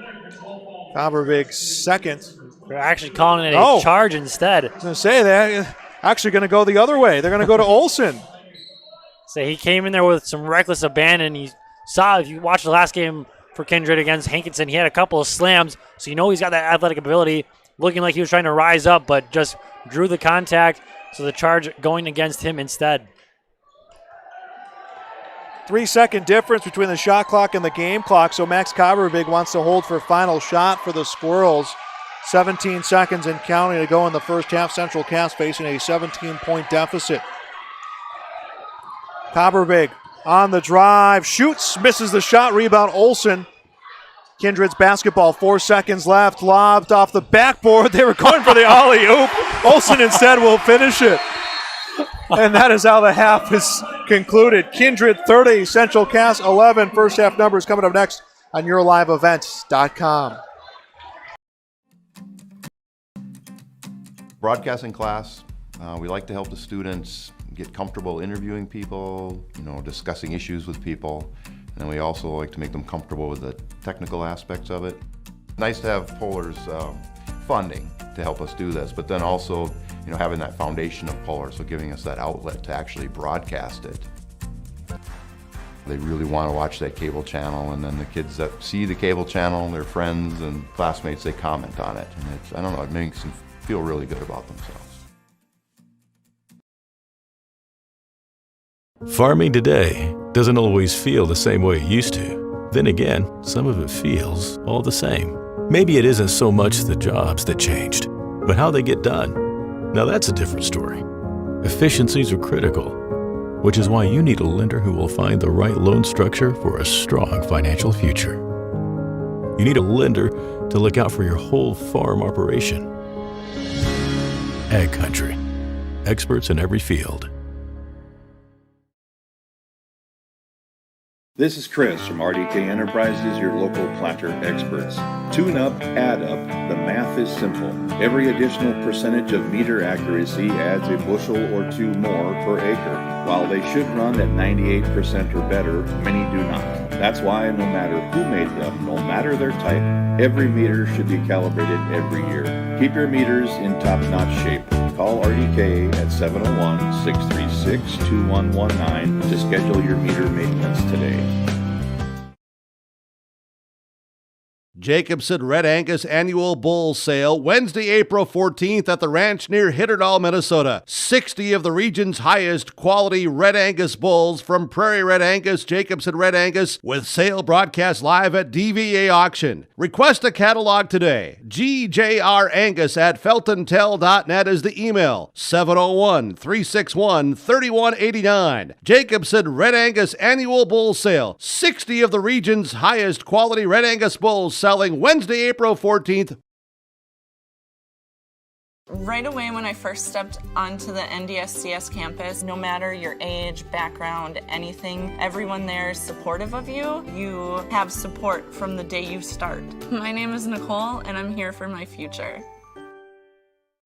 Covervig's second. They're actually calling it a charge instead. I was going to say that. Actually going to go the other way. They're going to go to Olsen. So he came in there with some reckless abandon. You saw, if you watched the last game for Kindred against Hankinson. He had a couple of slams, so you know he's got that athletic ability, looking like he was trying to rise up, but just drew the contact, so the charge going against him instead. 3-second difference between the shot clock and the game clock, so Max Kaberbig wants to hold for final shot for the Squirrels. 17 seconds and counting to go in the first half. Central Cass facing a 17-point deficit. Kaberbig on the drive, shoots, misses the shot, rebound Olsen. Kindred's basketball, 4 seconds left, lobbed off the backboard. They were going for the alley-oop. Olsen instead will finish it. And that is how the half is concluded. Kindred 30, Central Cass 11. First half numbers coming up next on YourLiveEvents.com. Broadcasting class, we like to help the students get comfortable interviewing people, discussing issues with people. And then we also like to make them comfortable with the technical aspects of it. Nice to have Polar's funding to help us do this, but then also, having that foundation of Polar, so giving us that outlet to actually broadcast it. They really want to watch that cable channel, and then the kids that see the cable channel, their friends and classmates, they comment on it. And it makes them feel really good about themselves. Farming today doesn't always feel the same way it used to. Then again, some of it feels all the same. Maybe it isn't so much the jobs that changed, but how they get done. Now that's a different story. Efficiencies are critical, which is why you need a lender who will find the right loan structure for a strong financial future. You need a lender to look out for your whole farm operation. Ag Country. Experts in every field. This is Chris from RDK Enterprises, your local planter experts. Tune up, add up. The math is simple. Every additional percentage of meter accuracy adds a bushel or two more per acre. While they should run at 98% or better, many do not. That's why no matter who made them, no matter their type, every meter should be calibrated every year. Keep your meters in top-notch shape. Call RDK at 701-636-2119 to schedule your meter maintenance today. Jacobson Red Angus Annual Bull Sale, Wednesday, April 14th at the ranch near Hitterdal, Minnesota. 60 of the region's highest quality Red Angus bulls from Prairie Red Angus, Jacobson Red Angus, with sale broadcast live at DVA Auction. Request a catalog today. GJRAngus@feltontel.net is the email. 701-361-3189. Jacobson Red Angus Annual Bull Sale. 60 of the region's highest quality Red Angus bulls selling Wednesday, April 14th. Right away when I first stepped onto the NDSCS campus, no matter your age, background, anything, everyone there is supportive of you. You have support from the day you start. My name is Nicole, and I'm here for my future.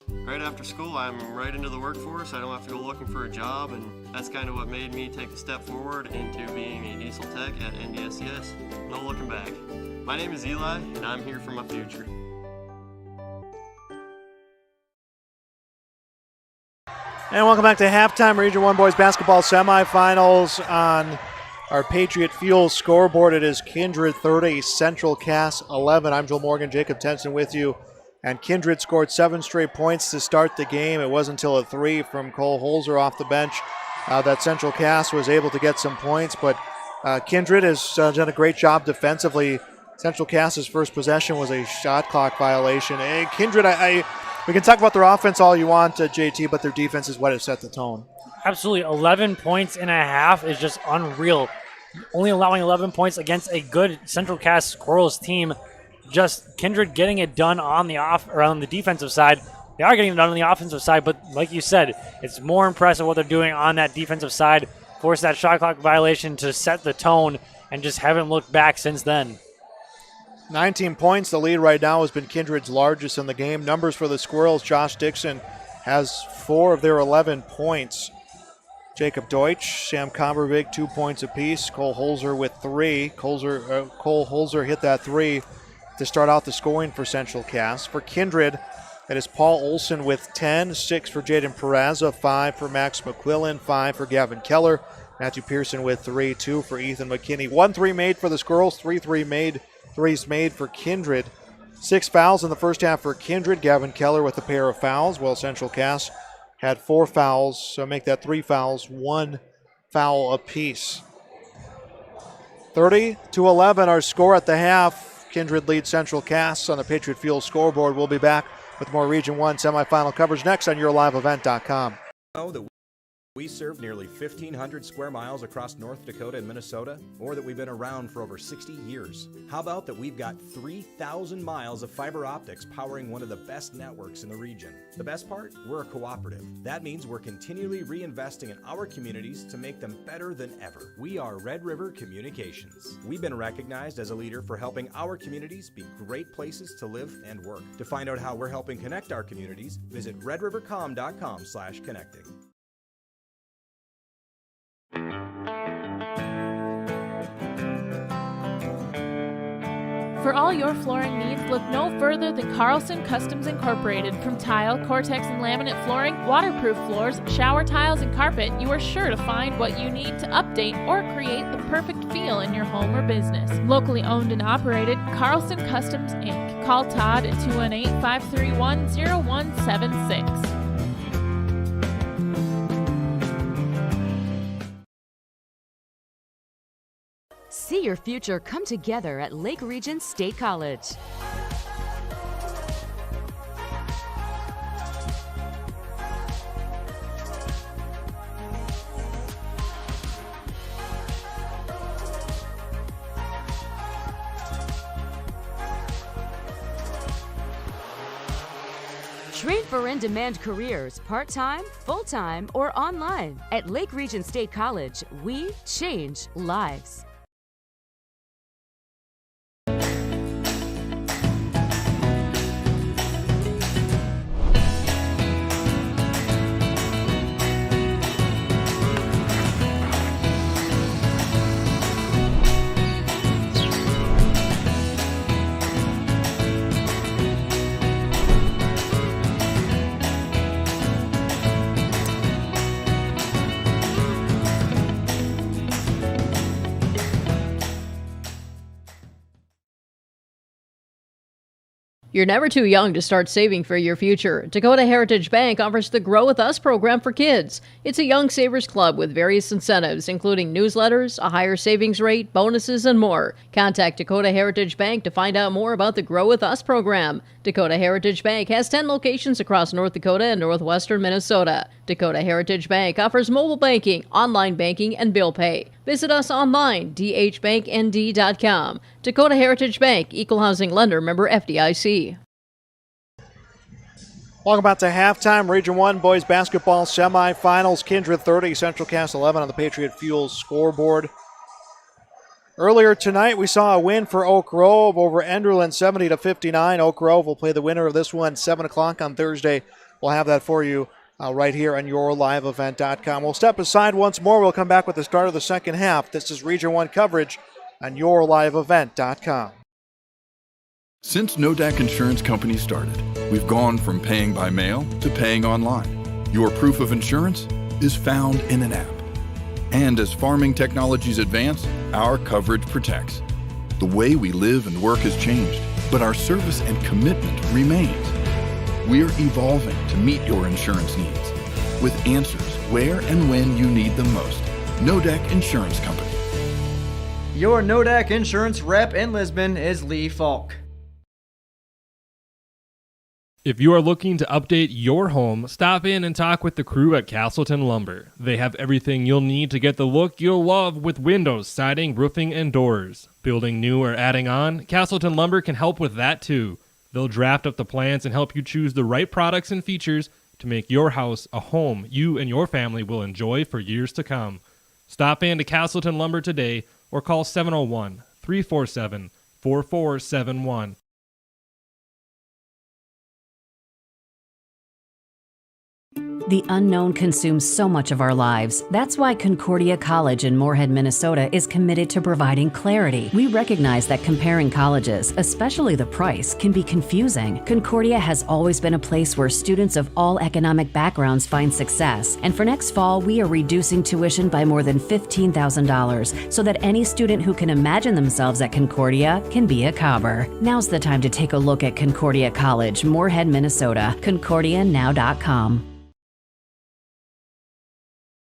Right after school, I'm right into the workforce. I don't have to go looking for a job, and that's kind of what made me take a step forward into being a diesel tech at NDSCS. No looking back. My name is Eli, and I'm here for my future. And welcome back to halftime. Region 1 boys basketball semifinals on our Patriot Fuel scoreboard. It is Kindred 30, Central Cass 11. I'm Joel Morgan, Jacob Tenson with you. And Kindred scored 7 straight points to start the game. It wasn't until a 3 from Cole Holzer off the bench that Central Cass was able to get some points. But Kindred has done a great job defensively. Central Cass's first possession was a shot clock violation. Hey, Kindred, we can talk about their offense all you want, JT, but their defense is what has set the tone. Absolutely. 11 points and a half is just unreal. Only allowing 11 points against a good Central Cass Squirrels team. Just Kindred getting it done on the defensive side. They are getting it done on the offensive side, but like you said, it's more impressive what they're doing on that defensive side. Force that shot clock violation to set the tone and just haven't looked back since then. 19 points. The lead right now has been Kindred's largest in the game. Numbers for the Squirrels, Josh Dixon has 4 of their 11 points. Jacob Deutsch, Sam Combervig, 2 points apiece. Cole Holzer with 3. Cole Holzer hit that 3 to start out the scoring for Central Cass. For Kindred, it is Paul Olsen with 10, 6 for Jaden Peraza, 5 for Max McQuillan, 5 for Gavin Keller, Matthew Pearson with 3, 2 for Ethan McKinney. 1-3 made for the Squirrels, 3-3 made for Kindred. 6 fouls in the first half for Kindred. Gavin Keller with a pair of fouls, while Central Cass had 4 fouls, so make that 3 fouls, 1 foul apiece. 30-11 our score at the half. Kindred leads Central Cass on the Patriot Fuel scoreboard. We'll be back with more Region 1 semifinal coverage next on YourLiveEvent.com. Know that we serve nearly 1,500 square miles across North Dakota and Minnesota, or that we've been around for over 60 years. How about that we've got 3,000 miles of fiber optics powering one of the best networks in the region? The best part? We're a cooperative. That means we're continually reinvesting in our communities to make them better than ever. We are Red River Communications. We've been recognized as a leader for helping our communities be great places to live and work. To find out how we're helping connect our communities, visit redrivercom.com/connecting. For all your flooring needs, look no further than Carlson Customs Incorporated. From tile, Cortex and laminate flooring, waterproof floors, shower tiles, and carpet, you are sure to find what you need to update or create the perfect feel in your home or business. Locally owned and operated, Carlson Customs Inc. Call Todd at 218-531-0176. See your future come together at Lake Region State College. Train for in-demand careers, part-time, full-time, or online. At Lake Region State College, we change lives. You're never too young to start saving for your future. Dakota Heritage Bank offers the Grow With Us program for kids. It's a young savers club with various incentives, including newsletters, a higher savings rate, bonuses, and more. Contact Dakota Heritage Bank to find out more about the Grow With Us program. Dakota Heritage Bank has 10 locations across North Dakota and northwestern Minnesota. Dakota Heritage Bank offers mobile banking, online banking, and bill pay. Visit us online, dhbanknd.com. Dakota Heritage Bank, Equal Housing Lender, member FDIC. Welcome back to halftime. Region 1 boys basketball semifinals. Kindred 30, Central Cass 11 on the Patriot Fuel scoreboard. Earlier tonight, we saw a win for Oak Grove over Enderlin, 70-59. Oak Grove will play the winner of this one 7 o'clock on Thursday. We'll have that for you right here on YourLiveEvent.com. We'll step aside once more. We'll come back with the start of the second half. This is Region 1 coverage on YourLiveEvent.com. Since Nodak Insurance Company started, we've gone from paying by mail to paying online. Your proof of insurance is found in an app. And as farming technologies advance, our coverage protects. The way we live and work has changed, but our service and commitment remains. We're evolving to meet your insurance needs with answers where and when you need them most. Nodak Insurance Company. Your Nodak Insurance rep in Lisbon is Lee Falk. If you are looking to update your home, stop in and talk with the crew at Castleton Lumber. They have everything you'll need to get the look you'll love with windows, siding, roofing, and doors. Building new or adding on, Castleton Lumber can help with that too. They'll draft up the plans and help you choose the right products and features to make your house a home you and your family will enjoy for years to come. Stop in to Castleton Lumber today or call 701-347-4471. The unknown consumes so much of our lives. That's why Concordia College in Moorhead, Minnesota is committed to providing clarity. We recognize that comparing colleges, especially the price, can be confusing. Concordia has always been a place where students of all economic backgrounds find success. And for next fall, we are reducing tuition by more than $15,000 so that any student who can imagine themselves at Concordia can be a Cobber. Now's the time to take a look at Concordia College, Moorhead, Minnesota. ConcordiaNow.com.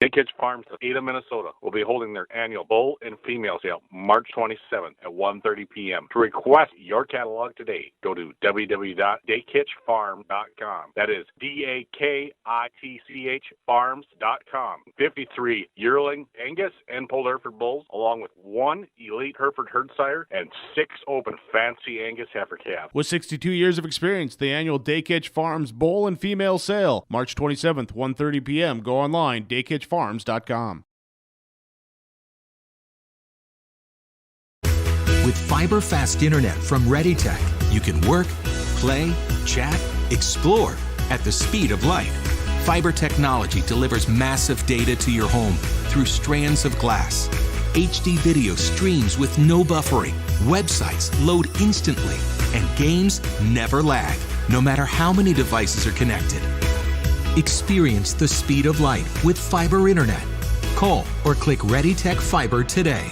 Day Farms of Ada, Minnesota will be holding their annual bull and female sale March 27th at 1:30 p.m. To request your catalog today, go to www.daykitchfarm.com. That is DAKITCH farms.com. 53 yearling Angus and Polled Hereford bulls, along with 1 elite Hereford herd sire and 6 open fancy Angus heifer calves. With 62 years of experience, the annual Daykitch Farms bull and female sale, March 27th, 1:30 p.m. Go online, daykitchfarms.com. With fiber fast internet from ReadyTech, you can work, play, chat, explore at the speed of light. Fiber technology delivers massive data to your home through strands of glass. HD video streams with no buffering. Websites load instantly, and games never lag, no matter how many devices are connected. Experience the speed of light with fiber internet. Call or click ReadyTech Fiber today.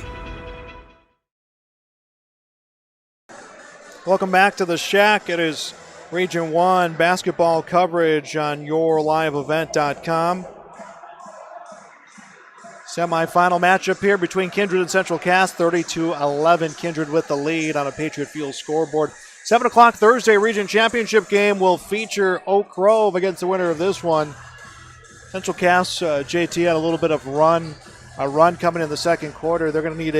Welcome back to the Shack. It is Region 1 basketball coverage on yourliveevent.com. Semi-final matchup here between Kindred and Central Cass. 32-11, Kindred with the lead on a Patriot Field scoreboard. 7 o'clock Thursday Region Championship game will feature Oak Grove against the winner of this one. Central Cass, JT had a little bit of a run coming in the second quarter. They're going to need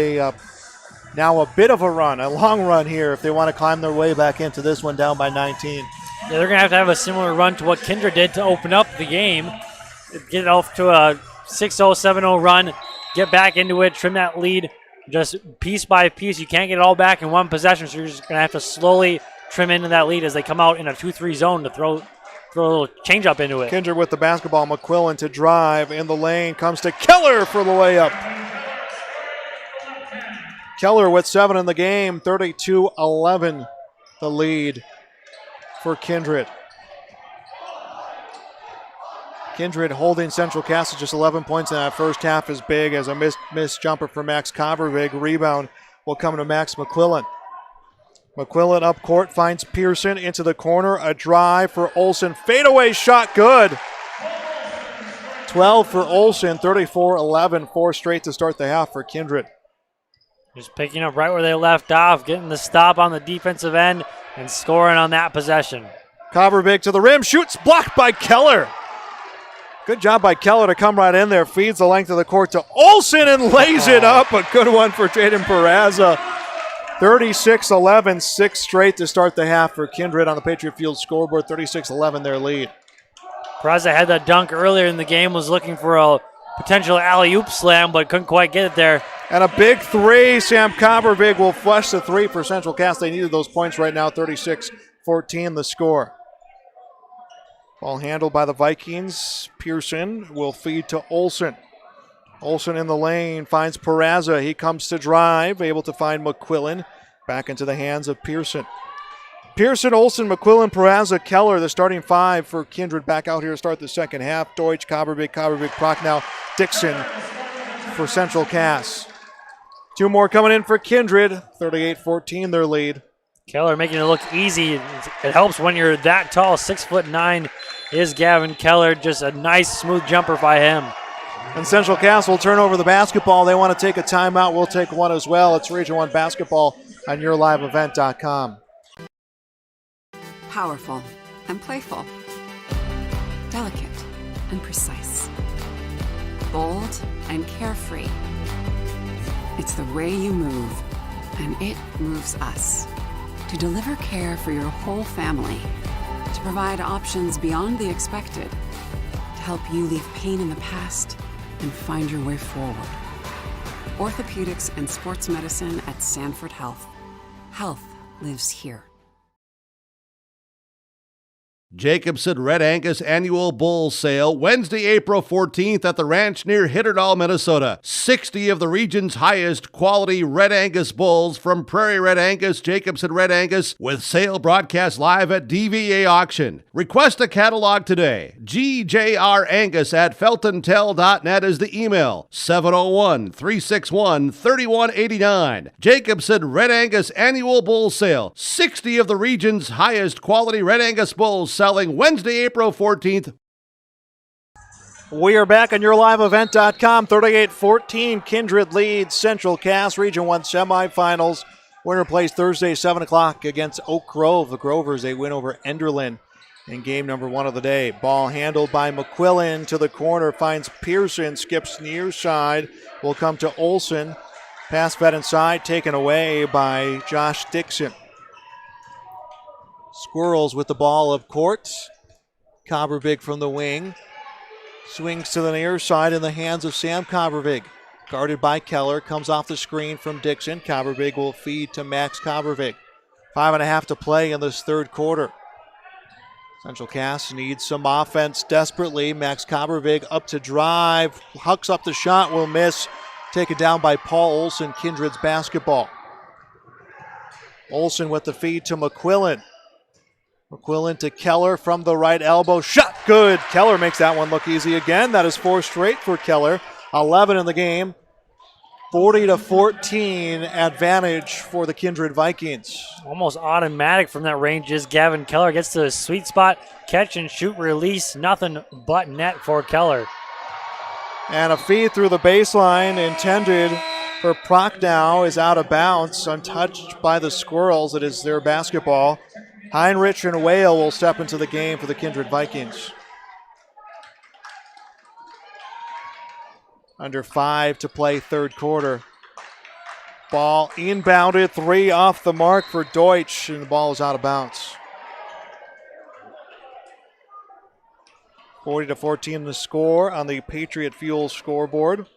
now a bit of a run, a long run here if they want to climb their way back into this one down by 19. Yeah, they're going to have a similar run to what Kindred did to open up the game. Get off to a 6-0, 7-0 run, get back into it, trim that lead just piece by piece. You can't get it all back in one possession, so you're just going to have to slowly trim into that lead as they come out in a 2-3 zone to throw a little change up into it. Kindred with the basketball. McQuillan to drive in the lane. Comes to Keller for the layup. Keller with 7 in the game. 32-11 the lead for Kindred. Kindred holding Central Cass just 11 points in that first half is big as a missed jumper for Max Covervig. Rebound will come to Max McQuillan. McQuillan up court, finds Pearson into the corner. A drive for Olsen. Fadeaway shot, good. 12 for Olsen, 34-11. 4 straight to start the half for Kindred. Just picking up right where they left off, getting the stop on the defensive end and scoring on that possession. Covervig to the rim, shoots, blocked by Keller. Good job by Keller to come right in there. Feeds the length of the court to Olsen and lays it up. A good one for Jaden Peraza. 36-11, 6 straight to start the half for Kindred on the Patriot Field scoreboard. 36-11 their lead. Peraza had that dunk earlier in the game, was looking for a potential alley-oop slam, but couldn't quite get it there. And a big 3. Sam Covervig will flush the 3 for Central Cass. They needed those points right now. 36-14 the score. Ball handled by the Vikings. Pearson will feed to Olsen. Olsen in the lane finds Peraza. He comes to drive, able to find McQuillan. Back into the hands of Pearson. Pearson, Olsen, McQuillan, Peraza, Keller, the starting 5 for Kindred back out here to start the second half. Deutsch, Covervig, Prochnow, Dixon for Central Cass. 2 more coming in for Kindred. 38-14 their lead. Keller making it look easy. It helps when you're that tall. 6'9" is Gavin Keller. Just a nice, smooth jumper by him. And Central Cass will turn over the basketball. They want to take a timeout. We'll take one as well. It's Region 1 basketball on yourliveevent.com. Powerful and playful. Delicate and precise. Bold and carefree. It's the way you move, and it moves us. To deliver care for your whole family. To provide options beyond the expected. To help you leave pain in the past and find your way forward. Orthopedics and sports medicine at Sanford Health. Health lives here. Jacobson Red Angus Annual Bull Sale, Wednesday, April 14th at the ranch near Hitterdall, Minnesota. 60 of the region's highest quality Red Angus bulls from Prairie Red Angus, Jacobson Red Angus, with sale broadcast live at DVA Auction. Request a catalog today. gjrangus@feltontel.net is the email. 701-361-3189. Jacobson Red Angus Annual Bull Sale. 60 of the region's highest quality Red Angus bulls selling Wednesday, April 14th. We are back on YourLiveEvent.com. 38-14, Kindred leads Central Cass Region 1 semifinals. Winner plays Thursday, 7 o'clock against Oak Grove. The Grovers, they win over Enderlin in game number 1 of the day. Ball handled by McQuillan to the corner, finds Pearson, skips near side. Will come to Olson. Pass fed inside, taken away by Josh Dixon. Squirrels with the ball of court. Cobbervig from the wing. Swings to the near side in the hands of Sam Cobbervig. Guarded by Keller. Comes off the screen from Dixon. Cobbervig will feed to Max Cobbervig. 5.5 to play in this third quarter. Central Cass needs some offense desperately. Max Cobbervig up to drive. Hucks up the shot. Will miss. Taken down by Paul Olson. Kindred's basketball. Olson with the feed to McQuillan. McQuillan to Keller from the right elbow. Shot good. Keller makes that one look easy again. That is 4 straight for Keller. 11 in the game. 40-14 advantage for the Kindred Vikings. Almost automatic from that range is Gavin Keller. Gets to the sweet spot. Catch and shoot release. Nothing but net for Keller. And a feed through the baseline intended for Prochnow is out of bounds. Untouched by the Squirrels. It is their basketball. Heinrich and Whale will step into the game for the Kindred Vikings. Under 5 to play third quarter. Ball inbounded, 3 off the mark for Deutsch, and the ball is out of bounds. 40-14 the score on the Patriot Fuel scoreboard.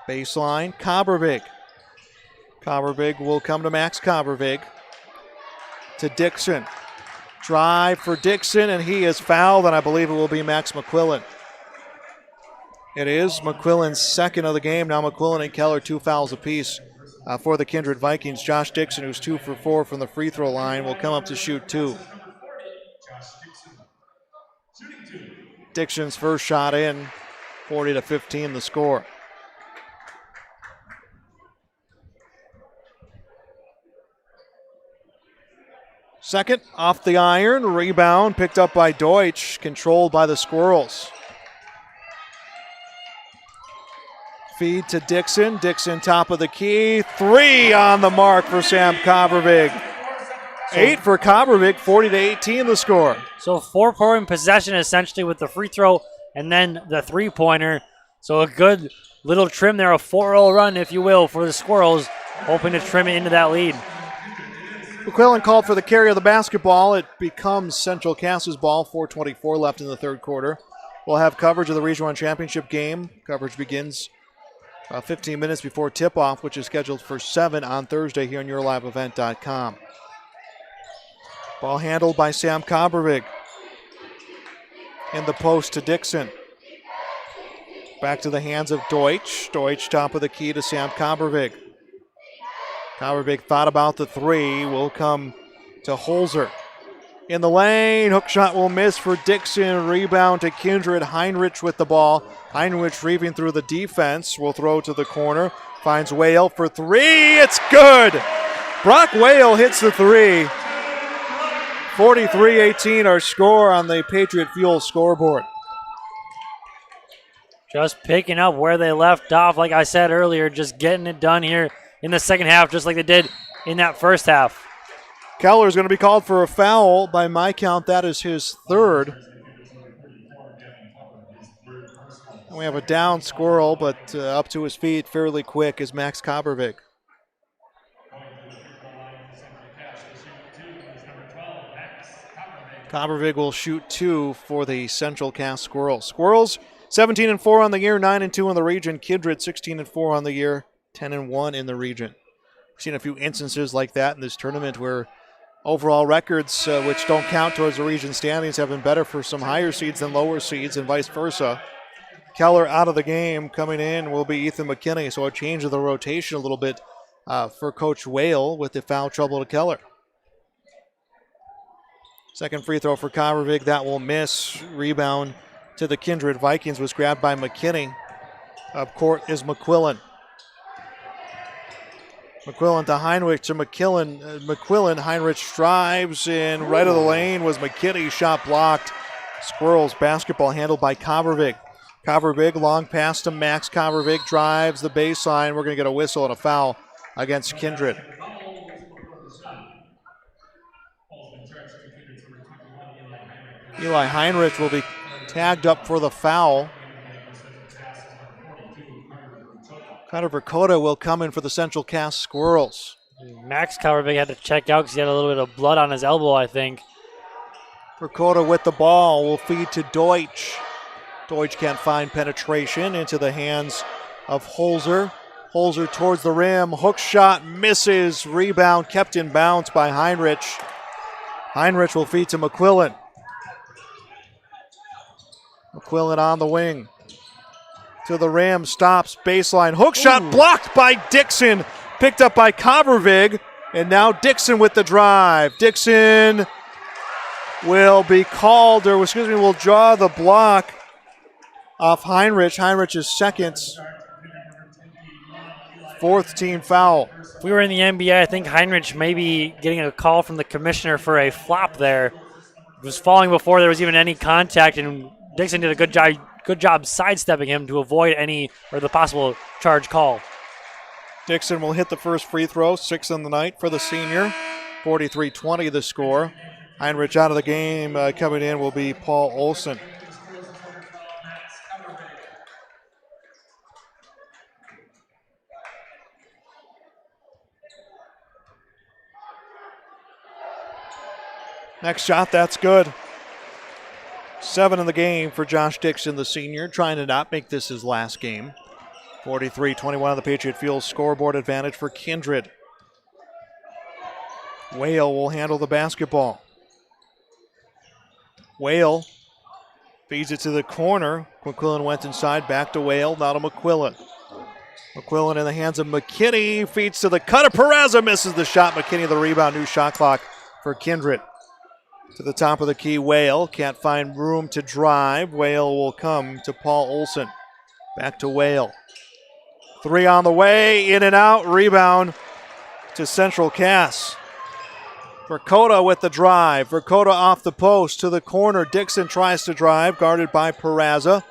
Baseline, Cobbervig. Cobbervig will come to Max Cobbervig. To Dixon. Drive for Dixon, and he is fouled, and I believe it will be Max McQuillan. It is McQuillan's second of the game. Now McQuillan and Keller 2 fouls apiece for the Kindred Vikings. Josh Dixon, who's 2 for 4 from the free throw line, will come up to shoot 2. Dixon's first shot in, 40-15 the score. Second, off the iron, rebound picked up by Deutsch, controlled by the Squirrels. Feed to Dixon, Dixon top of the key, 3 on the mark for Sam Cobbervig. 8 for Cobbervig, 40-18 the score. So 4-point possession essentially with the free throw and then the 3-pointer. So a good little trim there, a 4-0 run, if you will, for the Squirrels, hoping to trim it into that lead. McQuillan called for the carry of the basketball. It becomes Central Cass's ball. 4:24 left in the third quarter. We'll have coverage of the Region 1 Championship game. Coverage begins 15 minutes before tip-off, which is scheduled for 7 on Thursday here on YourLiveEvent.com. Ball handled by Sam Cobbervig. In the post to Dixon. Back to the hands of Deutsch. Deutsch top of the key to Sam Cobbervig. Cobbervig thought about the 3. Will come to Holzer. In the lane, hook shot will miss for Dixon. Rebound to Kindred. Heinrich with the ball. Heinrich reaving through the defense. Will throw to the corner. Finds Whale for 3. It's good. Brock Whale hits the 3. 43-18 our score on the Patriot Fuel scoreboard. Just picking up where they left off, like I said earlier, just getting it done here in the second half, just like they did in that first half. Keller is going to be called for a foul. By my count, that is his third. And we have a down Squirrel, but up to his feet fairly quick is Max Cobbervig. Cobbervig will shoot 2 for the Central Cass Squirrels. Squirrels 17-4 on the year, 9-2 in the region. Kindred 16-4 on the year, 10-1 in the region. We've seen a few instances like that in this tournament where overall records, which don't count towards the region standings, have been better for some higher seeds than lower seeds and vice versa. Keller out of the game. Coming in will be Ethan McKinney, so a change of the rotation a little bit for Coach Whale with the foul trouble to Keller. Second free throw for Covervig, that will miss. Rebound to the Kindred Vikings was grabbed by McKinney. Up court is McQuillan. McQuillan to Heinrich to McQuillan. Heinrich drives in right of the lane was McKinney. Shot blocked. Squirrels basketball handled by Covervig. Covervig, long pass to Max. Covervig drives the baseline. We're going to get a whistle and a foul against Kindred. Eli Heinrich will be tagged up for the foul. Carter Verkota will come in for the Central Cass Squirrels. Max Covervig had to check out because he had a little bit of blood on his elbow, I think. Verkota with the ball will feed to Deutsch. Deutsch can't find penetration into the hands of Holzer. Holzer towards the rim. Hook shot misses. Rebound kept in bounds by Heinrich. Heinrich will feed to McQuillan. McQuillan on the wing. To the rim. Stops. Baseline. Hook shot blocked by Dixon. Picked up by Covervig. And now Dixon with the drive. Dixon will be called, or will draw the block off Heinrich. Heinrich's second, fourth team foul. If we were in the NBA, I think Heinrich may be getting a call from the commissioner for a flop there. He was falling before there was even any contact, and Dixon did a good job sidestepping him to avoid any or the possible charge call. Dixon will hit the first free throw, 6 on the night for the senior. 43-20 the score. Heinrich out of the game. Coming in will be Paul Olson. Next shot, that's good. 7 in the game for Josh Dixon, the senior, trying to not make this his last game. 43-21 on the Patriot Field scoreboard advantage for Kindred. Whale will handle the basketball. Whale feeds it to the corner. McQuillan went inside, back to Whale, now to McQuillan. McQuillan in the hands of McKinney, feeds to the cutter. Peraza misses the shot. McKinney the rebound, new shot clock for Kindred. To the top of the key, Whale can't find room to drive. Whale will come to Paul Olson. Back to Whale. 3 on the way, in and out, rebound to Central Cass. Verkota with the drive. Verkota off the post to the corner. Dixon tries to drive, guarded by Peraza.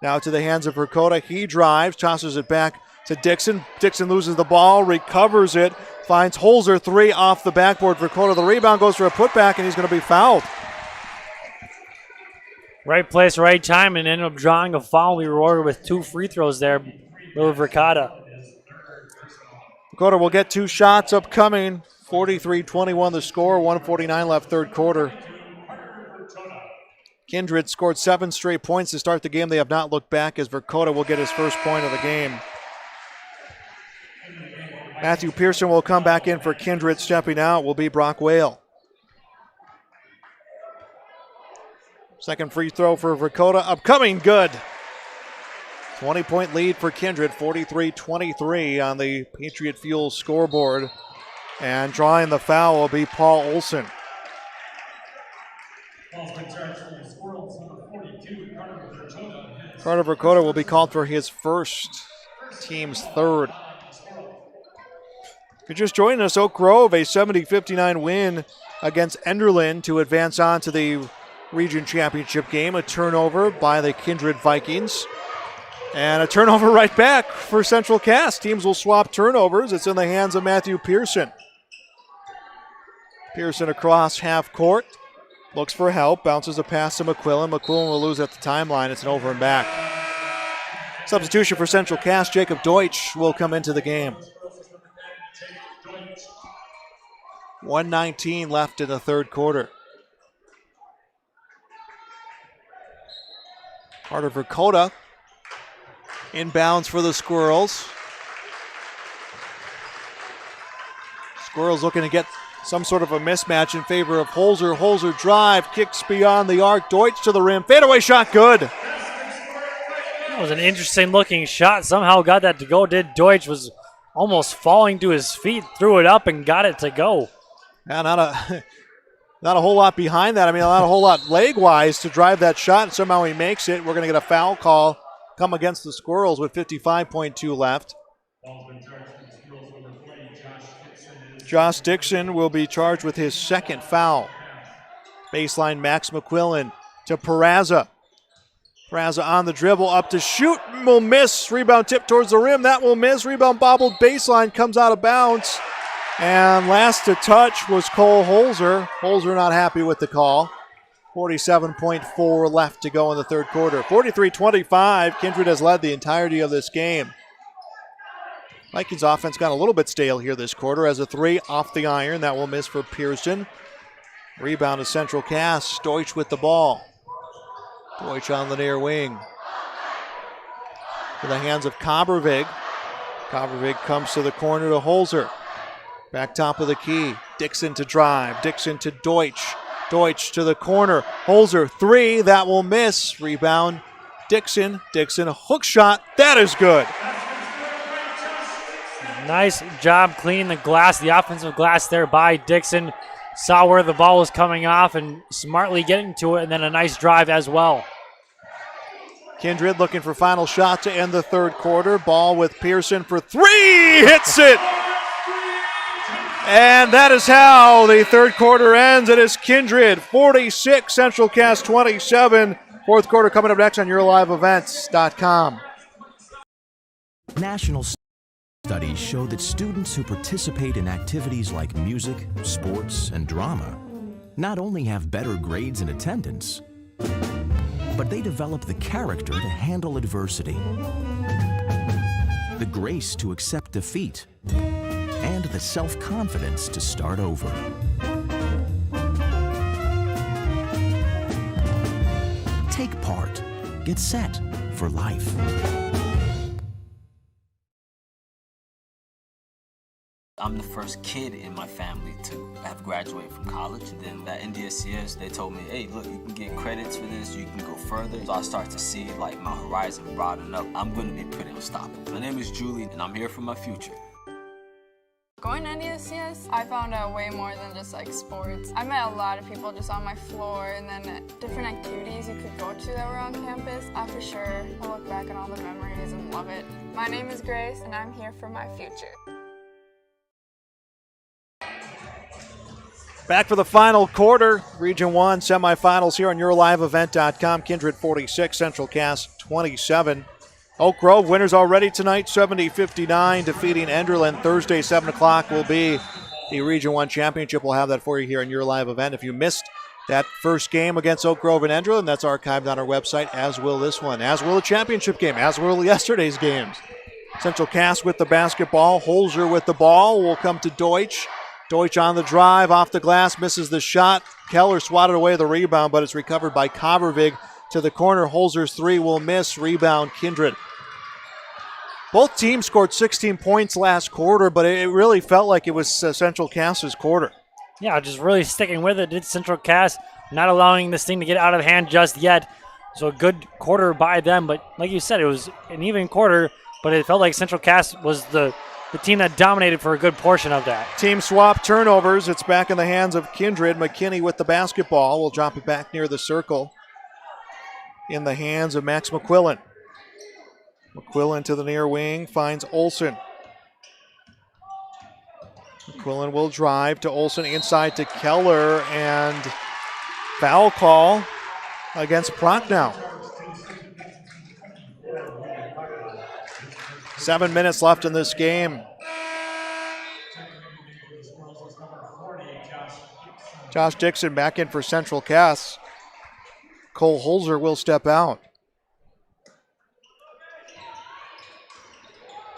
Now to the hands of Verkota. He drives, tosses it back to Dixon. Dixon loses the ball, recovers it, finds Holzer, 3 off the backboard. Verkota, the rebound, goes for a putback, and he's going to be fouled. Right place, right time, and ended up drawing a foul. We rewarded with 2 free throws there. Little Verkota. Verkota will get 2 shots upcoming. 43-21 the score, 1:49 left third quarter. Kindred scored 7 straight points to start the game. They have not looked back as Verkota will get his first point of the game. Matthew Pearson will come back in for Kindred. Stepping out will be Brock Whale. Second free throw for Verkota, upcoming, good. 20-point lead for Kindred, 43-23 on the Patriot Fuel scoreboard. And drawing the foul will be Paul Olson. Carter Verkota will be called for his first, team's third. If you're just joining us, Oak Grove, a 70-59 win against Enderlin to advance on to the region championship game. A turnover by the Kindred Vikings. And a turnover right back for Central Cass. Teams will swap turnovers. It's in the hands of Matthew Pearson. Pearson across half court. Looks for help. Bounces a pass to McQuillan. McQuillan will lose at the timeline. It's an over and back. Substitution for Central Cass. Jacob Deutsch will come into the game. 1:19 left in the third quarter. Carter Verkota inbounds for the Squirrels. Squirrels looking to get some sort of a mismatch in favor of Holzer. Holzer drive, kicks beyond the arc. Deutsch to the rim. Fadeaway shot, good. That was an interesting looking shot. Somehow got that to go. Did Deutsch, was almost falling to his feet, threw it up and got it to go. Yeah, not a whole lot behind that. I mean, not a whole lot leg-wise to drive that shot, and somehow he makes it. We're going to get a foul call come against the Squirrels with 55.2 left. Josh Dixon will be charged with his second foul. Baseline, Max McQuillan to Peraza. Peraza on the dribble, up to shoot, will miss. Rebound tip towards the rim, that will miss. Rebound bobbled, baseline, comes out of bounds. And last to touch was Cole Holzer. Holzer not happy with the call. 47.4 left to go in the third quarter. 43-25, Kindred has led the entirety of this game. Vikings offense got a little bit stale here this quarter as a three off the iron. That will miss for Pearson. Rebound to Central Cass. Deutsch with the ball. Deutsch on the near wing. To the hands of Kobervig. Kobervig comes to the corner to Holzer. Back top of the key. Dixon to drive. Dixon to Deutsch. Deutsch to the corner. Holzer, three. That will miss. Rebound. Dixon. Dixon, a hook shot. That is good. Nice job cleaning the glass, the offensive glass there by Dixon. Saw where the ball was coming off and smartly getting to it, and then a nice drive as well. Kindred looking for final shot to end the third quarter. Ball with Pearson for three. Hits it. And that is how the third quarter ends. It is Kindred 46, Central Cass 27. Fourth quarter coming up next on YourLiveEvents.com. National studies show that students who participate in activities like music, sports, and drama not only have better grades and attendance, but they develop the character to handle adversity, the grace to accept defeat, and the self-confidence to start over. Take part. Get set for life. I'm the first kid in my family to have graduated from college. And then at NDSCS, they told me, hey, look, you can get credits for this, you can go further. So I start to see like my horizon broaden up. I'm gonna be pretty unstoppable. My name is Julie, and I'm here for my future. Going to NDSCS, I found out way more than just like sports. I met a lot of people just on my floor, and then different activities you could go to that were on campus. I for sure will look back at all the memories and love it. My name is Grace, and I'm here for my future. Back for the final quarter. Region 1 semifinals here on YourLiveEvent.com. Kindred 46, Central Cass 27. Oak Grove winners already tonight, 70-59, defeating Enderlin. Thursday, 7 o'clock will be the Region 1 championship. We'll have that for you here on Your Live Event. If you missed that first game against Oak Grove and Enderlin, that's archived on our website, as will this one, as will the championship game, as will yesterday's games. Central Cass with the basketball. Holzer with the ball will come to Deutsch. Deutsch on the drive, off the glass, misses the shot. Keller swatted away the rebound, but it's recovered by Kobervig to the corner. Holzer's three will miss. Rebound, Kindred. Both teams scored 16 points last quarter, but it really felt like it was Central Cass's quarter. Yeah, just really sticking with it. Did Central Cass, not allowing this thing to get out of hand just yet. So a good quarter by them, but like you said, it was an even quarter, but it felt like Central Cass was the team that dominated for a good portion of that. Team swap turnovers. It's back in the hands of Kindred. McKinney with the basketball will drop it back near the circle. In the hands of Max McQuillan. McQuillan to the near wing, finds Olsen. McQuillan will drive to Olsen, inside to Keller, and foul call against Prochnow. 7 minutes left in this game. Josh Dixon back in for Central Cass. Cole Holzer will step out.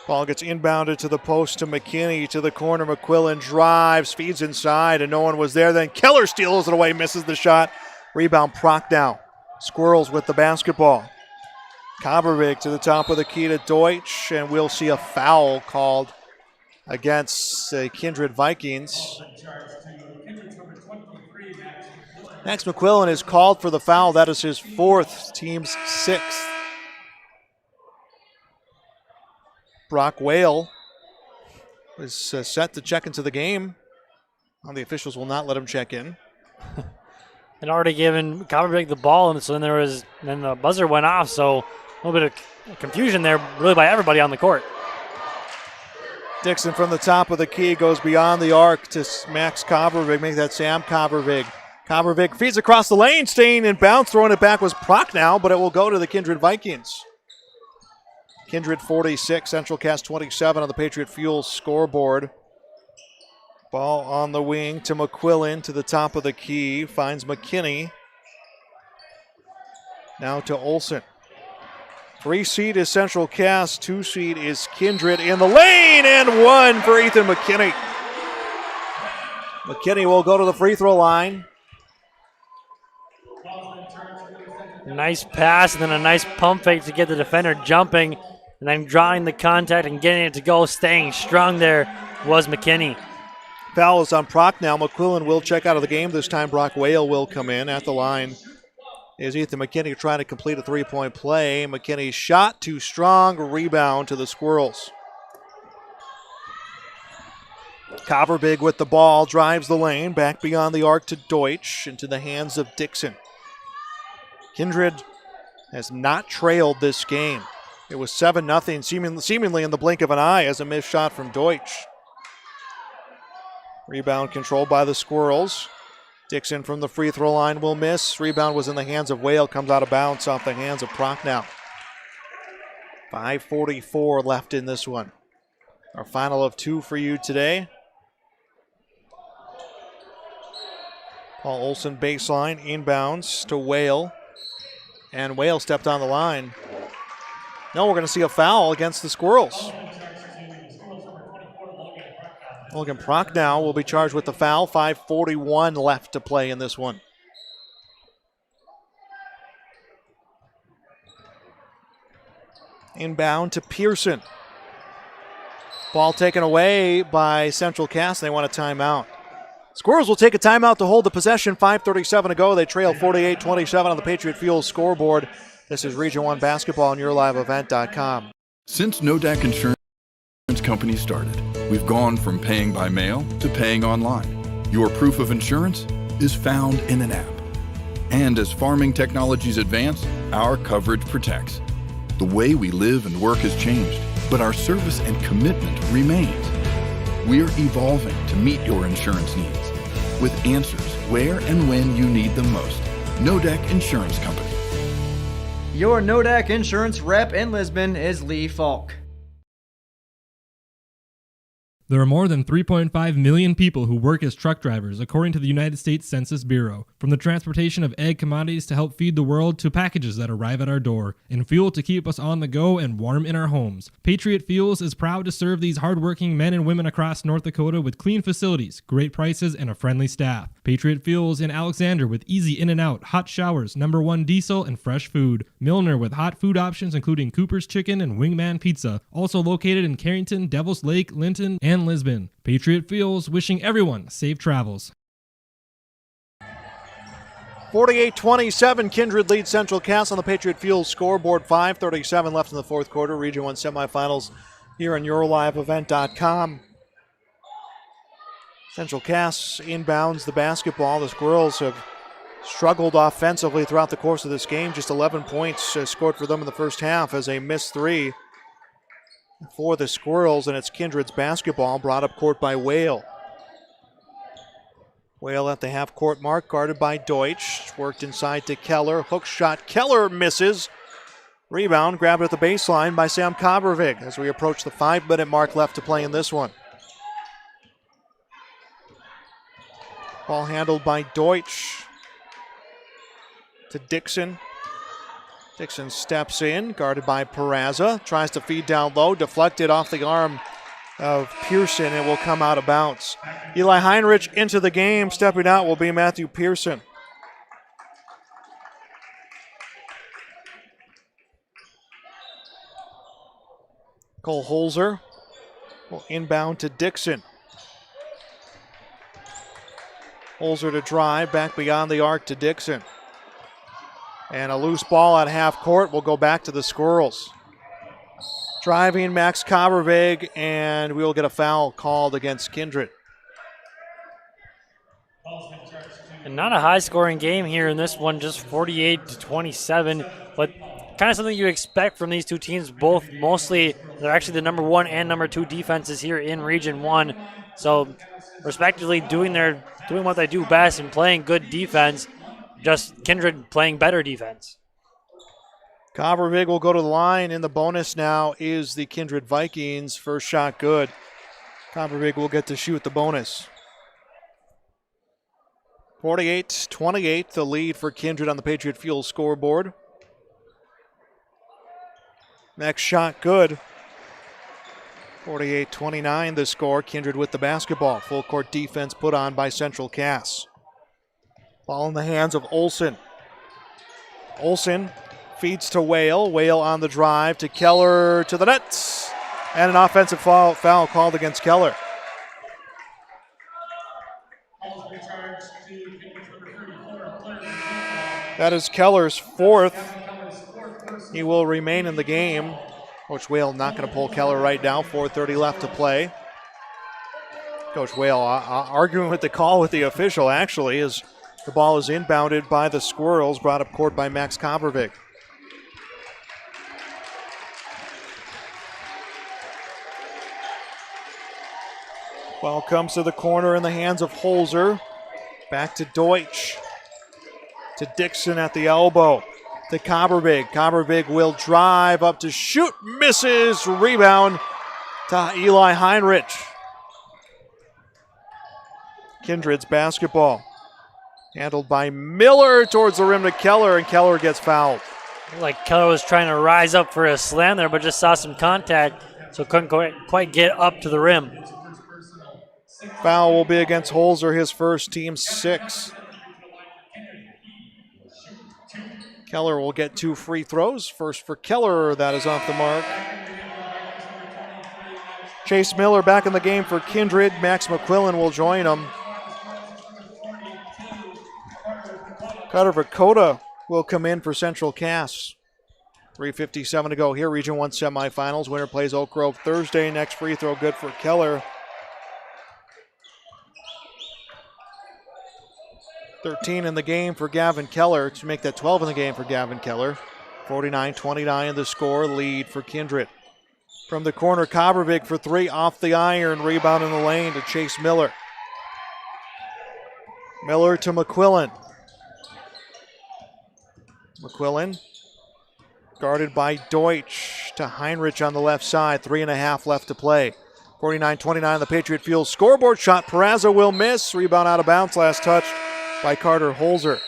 Ball gets inbounded to the post to McKinney, to the corner. McQuillan drives, feeds inside, and no one was there. Then Keller steals it away, misses the shot. Rebound Prochnow. Squirrels with the basketball. Kobervig to the top of the key to Deutsch, and we'll see a foul called against the Kindred Vikings. Max McQuillan is called for the foul. That is his fourth, team's sixth. Brock Whale is set to check into the game. Well, the officials will not let him check in. And already given Copperbig the ball, and so then the buzzer went off, so a little bit of confusion there really by everybody on the court. Dixon from the top of the key goes beyond the arc to Max Copperbig, make that Sam Copperbig. Copperbig feeds across the lane, staying in bounds, throwing it back was Prochnow, but it will go to the Kindred Vikings. Kindred 46, Central Cast 27 on the Patriot Fuel scoreboard. Ball on the wing to McQuillan to the top of the key, finds McKinney. Now to Olson. 3 seed is Central Cast, 2 seed is Kindred in the lane, and 1 for Ethan McKinney. McKinney will go to the free throw line. Nice pass and then a nice pump fake to get the defender jumping and then drawing the contact and getting it to go, staying strong there was McKinney. Foul is on Prochnow. McQuillan will check out of the game. This time Brock Whale will come in at the line. Is Ethan McKinney trying to complete a three-point play. McKinney's shot too strong. Rebound to the Squirrels. Copperbig with the ball, drives the lane, back beyond the arc to Deutsch, into the hands of Dixon. Kindred has not trailed this game. It was 7-0, seemingly in the blink of an eye as a missed shot from Deutsch. Rebound controlled by the Squirrels. Dixon from the free throw line will miss. Rebound was in the hands of Whale, comes out of bounds off the hands of Prochnow. 5:44 left in this one. Our final of 2 for you today. Paul Olson baseline, inbounds to Whale. And Whale stepped on the line. No, we're going to see a foul against the Squirrels. Logan Prochnow will be charged with the foul. 5:41 left to play in this one. Inbound to Pearson. Ball taken away by Central Cast. They want a timeout. Squirrels will take a timeout to hold the possession. 5:37 to go. They trail 48-27 on the Patriot Fuel scoreboard. This is Region 1 basketball on YourLiveEvent.com. Since NODAC Insurance Company started, we've gone from paying by mail to paying online. Your proof of insurance is found in an app. And as farming technologies advance, our coverage protects. The way we live and work has changed, but our service and commitment remains. We're evolving to meet your insurance needs with answers where and when you need them most. NODAC Insurance Company. Your NODAC insurance rep in Lisbon is Lee Falk. There are more than 3.5 million people who work as truck drivers, according to the United States Census Bureau. From the transportation of ag commodities to help feed the world to packages that arrive at our door, and fuel to keep us on the go and warm in our homes. Patriot Fuels is proud to serve these hardworking men and women across North Dakota with clean facilities, great prices, and a friendly staff. Patriot Fuels in Alexander with easy in and out, hot showers, #1 diesel, and fresh food. Milner with hot food options including Cooper's Chicken and Wingman Pizza. Also located in Carrington, Devils Lake, Linton, and Lisbon. Patriot Fuels wishing everyone safe travels. 48-27, Kindred leads Central Cast on the Patriot Fuel scoreboard. 5:37 left in the fourth quarter. Region 1 semifinals here on YourLiveEvent.com. Central Cast inbounds the basketball. The Squirrels have struggled offensively throughout the course of this game. Just 11 points scored for them in the first half as they missed 3 for the Squirrels, and it's Kindred's basketball brought up court by Whale. Whale at the half-court mark, guarded by Deutsch. Worked inside to Keller. Hook shot. Keller misses. Rebound grabbed at the baseline by Sam Copperbig as we approach the 5-minute mark left to play in this one. Ball handled by Deutsch to Dixon. Dixon steps in, guarded by Peraza. Tries to feed down low, deflected off the arm of Pearson, and will come out of bounds. Eli Heinrich into the game. Stepping out will be Matthew Pearson. Cole Holzer will inbound to Dixon. Holzer to drive, back beyond the arc to Dixon. And a loose ball at half court will go back to the Squirrels. Driving Max Kabervig, and we'll get a foul called against Kindred. And not a high-scoring game here in this one, just 48-27, but kind of something you expect from these two teams. Both mostly, they're actually the number 1 and number 2 defenses here in Region 1. So, respectively, doing what they do best and playing good defense. Just Kindred playing better defense. Kabervig will go to the line. In the bonus now is the Kindred Vikings. First shot good. Kabervig will get to shoot the bonus. 48-28, the lead for Kindred on the Patriot Fuel scoreboard. Next shot good. 48-29 the score. Kindred with the basketball. Full court defense put on by Central Cass. Ball in the hands of Olsen. Olsen feeds to Whale. Whale on the drive to Keller to the nets. And an offensive foul called against Keller. That is Keller's 4th. He will remain in the game. Coach Whale not going to pull Keller right now. 4:30 left to play. Coach Whale arguing with the call with the official, actually, as the ball is inbounded by the Squirrels, brought up court by Max Kabervig. Ball comes to the corner in the hands of Holzer. Back to Deutsch. To Dixon at the elbow. To Kabervig. Kabervig will drive up to shoot. Misses. Rebound to Eli Heinrich. Kindred's basketball. Handled by Miller towards the rim to Keller, and Keller gets fouled. Like Keller was trying to rise up for a slam there, but just saw some contact, so couldn't quite get up to the rim. Foul will be against Holzer, his first, team 6. Keller will get 2 free throws. First for Keller, that is off the mark. Chase Miller back in the game for Kindred. Max McQuillan will join him. Carter Vakota will come in for Central Cass. 3:57 to go here, Region 1 semifinals. Winner plays Oak Grove Thursday. Next free throw good for Keller. 13 in the game for Gavin Keller to make that 12 in the game for Gavin Keller. 49-29 the score, lead for Kindred. From the corner, Kabervig for 3 off the iron. Rebound in the lane to Chase Miller. Miller to McQuillan. McQuillan guarded by Deutsch to Heinrich on the left side. 3.5 left to play. 49-29 the Patriot Fuel scoreboard. Shot Peraza will miss. Rebound out of bounds. Last touched by Carter Holzer.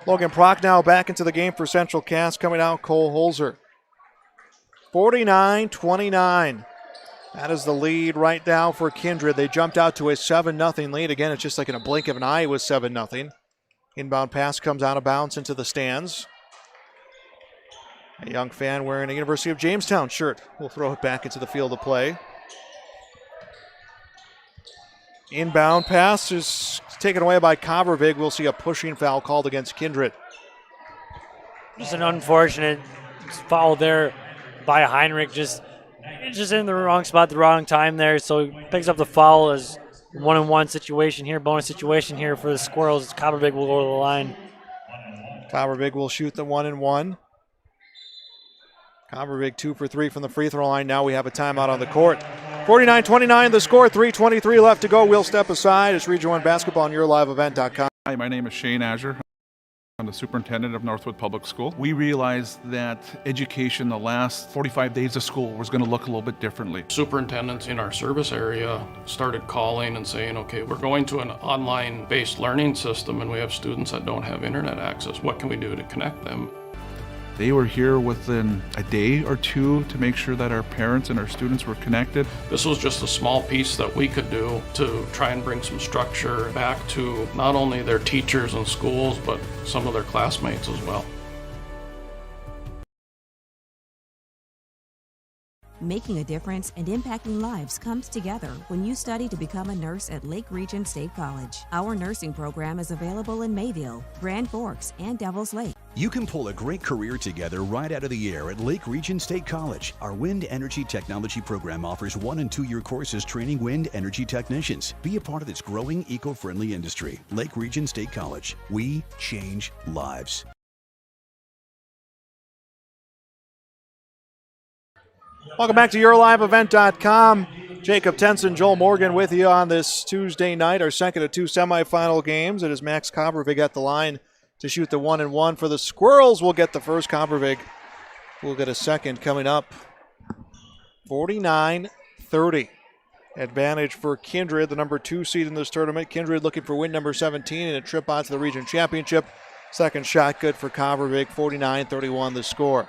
Logan Prochnow back into the game for Central Cass. Coming out, Cole Holzer. 49-29. That is the lead right now for Kindred. They jumped out to a 7-0 lead. Again, it's just like in a blink of an eye it was 7-0. Inbound pass comes out of bounds into the stands. A young fan wearing a University of Jamestown shirt will throw it back into the field of play. Inbound pass is taken away by Kabervig. We'll see a pushing foul called against Kindred. Just an unfortunate foul there by Heinrich. Just in the wrong spot, the wrong time there. So he picks up the foul as 1-on-1 situation here, bonus situation here for the Squirrels. Kabervig will go to the line. Kabervig will shoot the 1-and-1. Kabervig 2 for 3 from the free throw line. Now we have a timeout on the court. 49-29 the score, 3:23 left to go. We'll step aside. It's Region 1 Basketball on YourLiveEvent.com. Hi, my name is Shane Azure. I'm the superintendent of Northwood Public School. We realized that education the last 45 days of school was going to look a little bit differently. Superintendents in our service area started calling and saying, okay, we're going to an online-based learning system and we have students that don't have internet access. What can we do to connect them? They were here within a day or two to make sure that our parents and our students were connected. This was just a small piece that we could do to try and bring some structure back to not only their teachers and schools, but some of their classmates as well. Making a difference and impacting lives comes together when you study to become a nurse at Lake Region State College. Our nursing program is available in Mayville, Grand Forks, and Devils Lake. You can pull a great career together right out of the air at Lake Region State College. Our wind energy technology program offers 1- and 2-year courses training wind energy technicians. Be a part of this growing eco-friendly industry. Lake Region State College. We change lives. Welcome back to YourLiveEvent.com. Jacob Tenson, Joel Morgan with you on this Tuesday night, our second of 2 semifinal games. It is Max Kopervig at the line to shoot the 1-and-1. For the Squirrels, we'll get the first. Kopervig will get a second coming up. 49-30. Advantage for Kindred, the number 2 seed in this tournament. Kindred looking for win number 17 and a trip on to the region championship. Second shot good for Kopervig, 49-31 the score.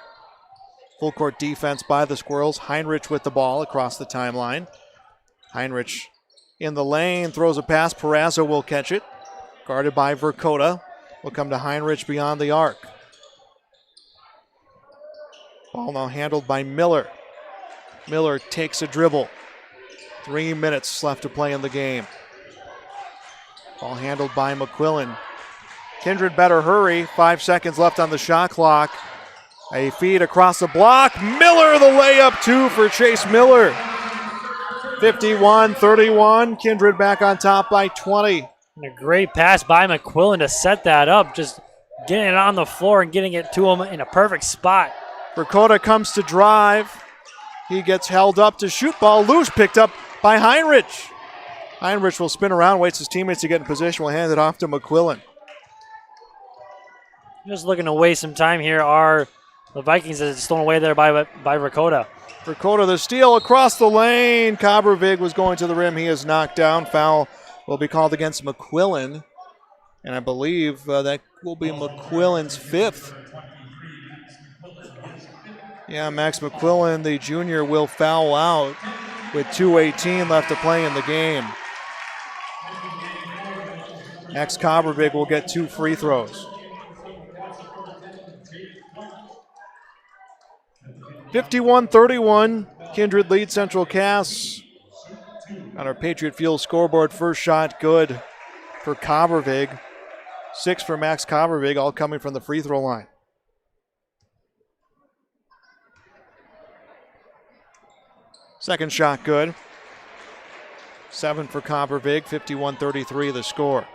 Full court defense by the Squirrels. Heinrich with the ball across the timeline. Heinrich in the lane, throws a pass. Perazzo will catch it. Guarded by Verkota. Will come to Heinrich beyond the arc. Ball now handled by Miller. Miller takes a dribble. 3 minutes left to play in the game. Ball handled by McQuillan. Kindred better hurry. 5 seconds left on the shot clock. A feed across the block. Miller the layup, 2 for Chase Miller. 51-31. Kindred back on top by 20. And a great pass by McQuillan to set that up. Just getting it on the floor and getting it to him in a perfect spot. Verkota comes to drive. He gets held up to shoot. Ball loose, picked up by Heinrich. Heinrich will spin around, waits his teammates to get in position. Will hand it off to McQuillan. Just looking to waste some time here are the Vikings that is stolen away there by Verkota. Verkota the steal across the lane. Kopervig was going to the rim. He is knocked down. Foul will be called against McQuillan. And I believe that will be McQuillan's 5th. Yeah, Max McQuillan, the junior, will foul out with 2:18 left to play in the game. Max Kopervig will get 2 free throws. 51-31, Kindred lead Central Cass. On our Patriot Fuel scoreboard, first shot good for Kopervig. 6 for Max Kopervig, all coming from the free throw line. Second shot good. 7 for Kopervig, 51-33 the score.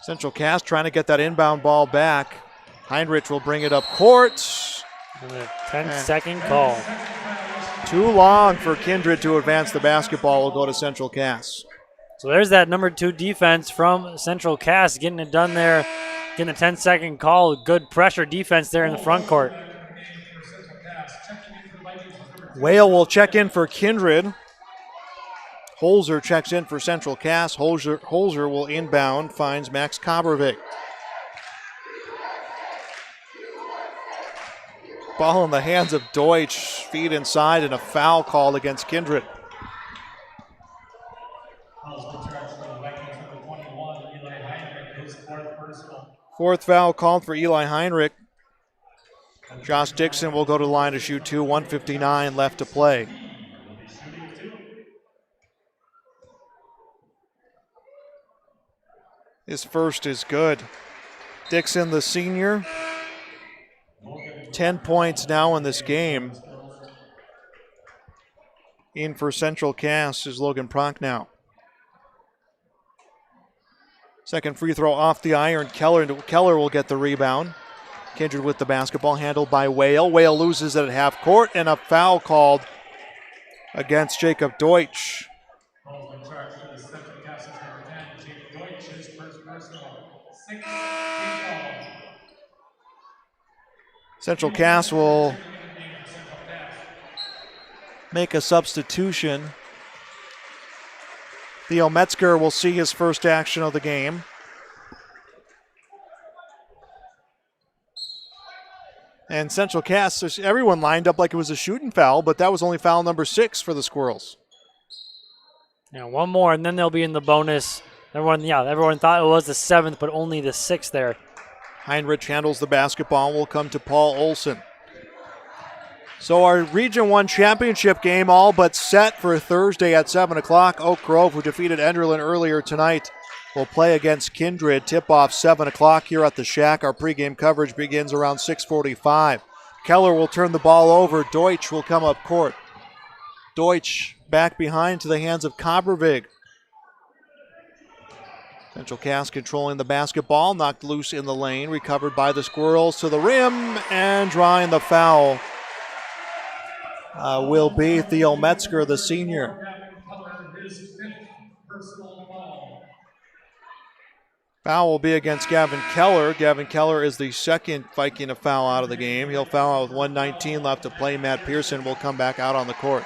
Central Cass trying to get that inbound ball back. Heinrich will bring it up court. And a 10-second call. Too long for Kindred to advance the basketball. Will go to Central Cass. So there's that number 2 defense from Central Cass, getting it done there, getting a 10-second call. Good pressure defense there in the front court. Whale will check in for Kindred. Holzer checks in for Central Cass. Holzer will inbound, finds Max Kopervig. Ball in the hands of Deutsch. Feed inside and a foul called against Kindred. Fourth foul called for Eli Heinrich. Josh Dixon will go to the line to shoot 2. 1:59 left to play. His first is good. Dixon, the senior, 10 points now in this game. In for Central Cass is Logan Prochnow. Second free throw off the iron. Keller will get the rebound. Kindred with the basketball, handled by Whale. Whale loses it at half court, and a foul called against Jacob Deutsch. Central Cass will make a substitution. Theo Metzger will see his first action of the game. And Central Cass, everyone lined up like it was a shooting foul, but that was only foul number 6 for the Squirrels. Yeah, one more, and then they'll be in the bonus. Everyone thought it was the 7th, but only the 6th there. Heinrich handles the basketball and will come to Paul Olson. So our Region 1 championship game all but set for Thursday at 7 o'clock. Oak Grove, who defeated Enderlin earlier tonight, will play against Kindred. Tip-off 7 o'clock here at the Shack. Our pregame coverage begins around 6:45. Keller will turn the ball over. Deutsch will come up court. Deutsch back behind to the hands of Kobervig. Central Cass controlling the basketball, knocked loose in the lane, recovered by the Squirrels to the rim, and drawing the foul will be Theo Metzger, the senior. Foul will be against Gavin Keller. Gavin Keller is the second Viking to foul out of the game. He'll foul out with 1:19 left to play. Matt Pearson will come back out on the court.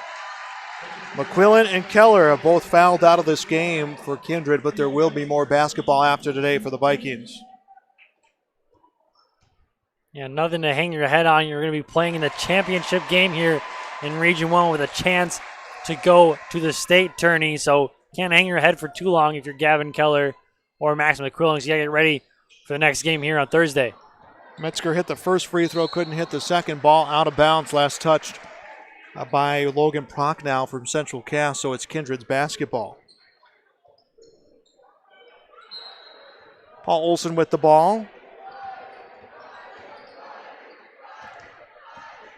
McQuillan and Keller have both fouled out of this game for Kindred, but there will be more basketball after today for the Vikings. Yeah, nothing to hang your head on. You're going to be playing in the championship game here in Region 1 with a chance to go to the state tourney, so can't hang your head for too long if you're Gavin Keller or Max McQuillan. So you got to get ready for the next game here on Thursday. Metzger hit the first free throw, couldn't hit the second. Ball out of bounds, last touched by Logan Prochnow from Central Cass, so it's Kindred's basketball. Paul Olson with the ball.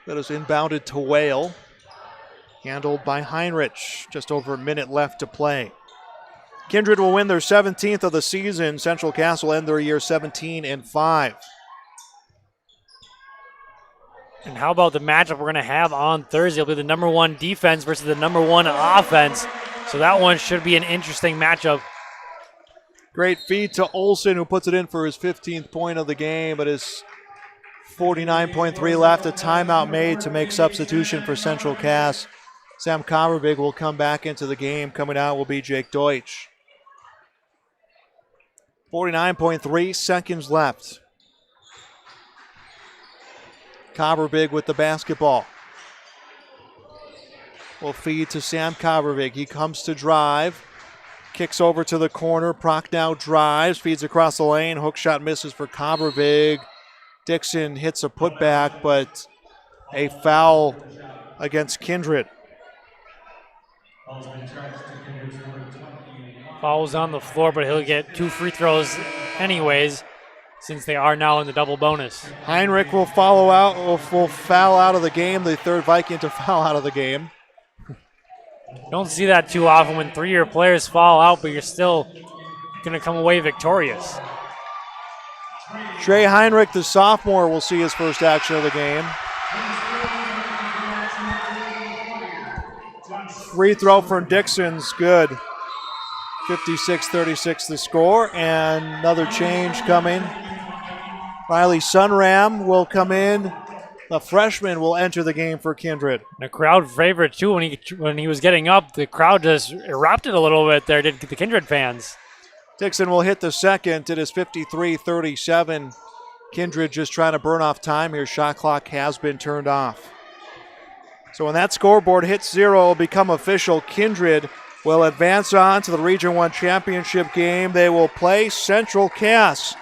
That is inbounded to Whale. Handled by Heinrich. Just over a minute left to play. Kindred will win their 17th of the season. Central Cass will end their year 17-5. And how about the matchup we're going to have on Thursday? It'll be the number 1 defense versus the number 1 offense. So that one should be an interesting matchup. Great feed to Olson, who puts it in for his 15th point of the game, but is 49.3 left. A timeout made to make substitution for Central Cass. Sam Kobervig will come back into the game. Coming out will be Jake Deutsch. 49.3 seconds left. Kobervig with the basketball. Will feed to Sam Kobervig. He comes to drive. Kicks over to the corner. Prochnow drives. Feeds across the lane. Hook shot misses for Kobervig. Dixon hits a putback, but a foul against Kindred. Foul's on the floor, but he'll get 2 free throws anyways, since they are now in the double bonus. Heinrich will foul out of the game, the third Viking to foul out of the game. Don't see that too often when 3-year players foul out, but you're still going to come away victorious. Trey Heinrich, the sophomore, will see his first action of the game. Free throw from Dixon's good. 56-36 the score, and another change coming. Riley Sunram will come in. The freshman will enter the game for Kindred. And a crowd favorite, too. When he was getting up, the crowd just erupted a little bit there, did the Kindred fans. Dixon will hit the second. It is 53-37. Kindred just trying to burn off time here. Shot clock has been turned off. So when that scoreboard hits 0, it'll become official. Kindred will advance on to the Region 1 championship game. They will play Central Cass.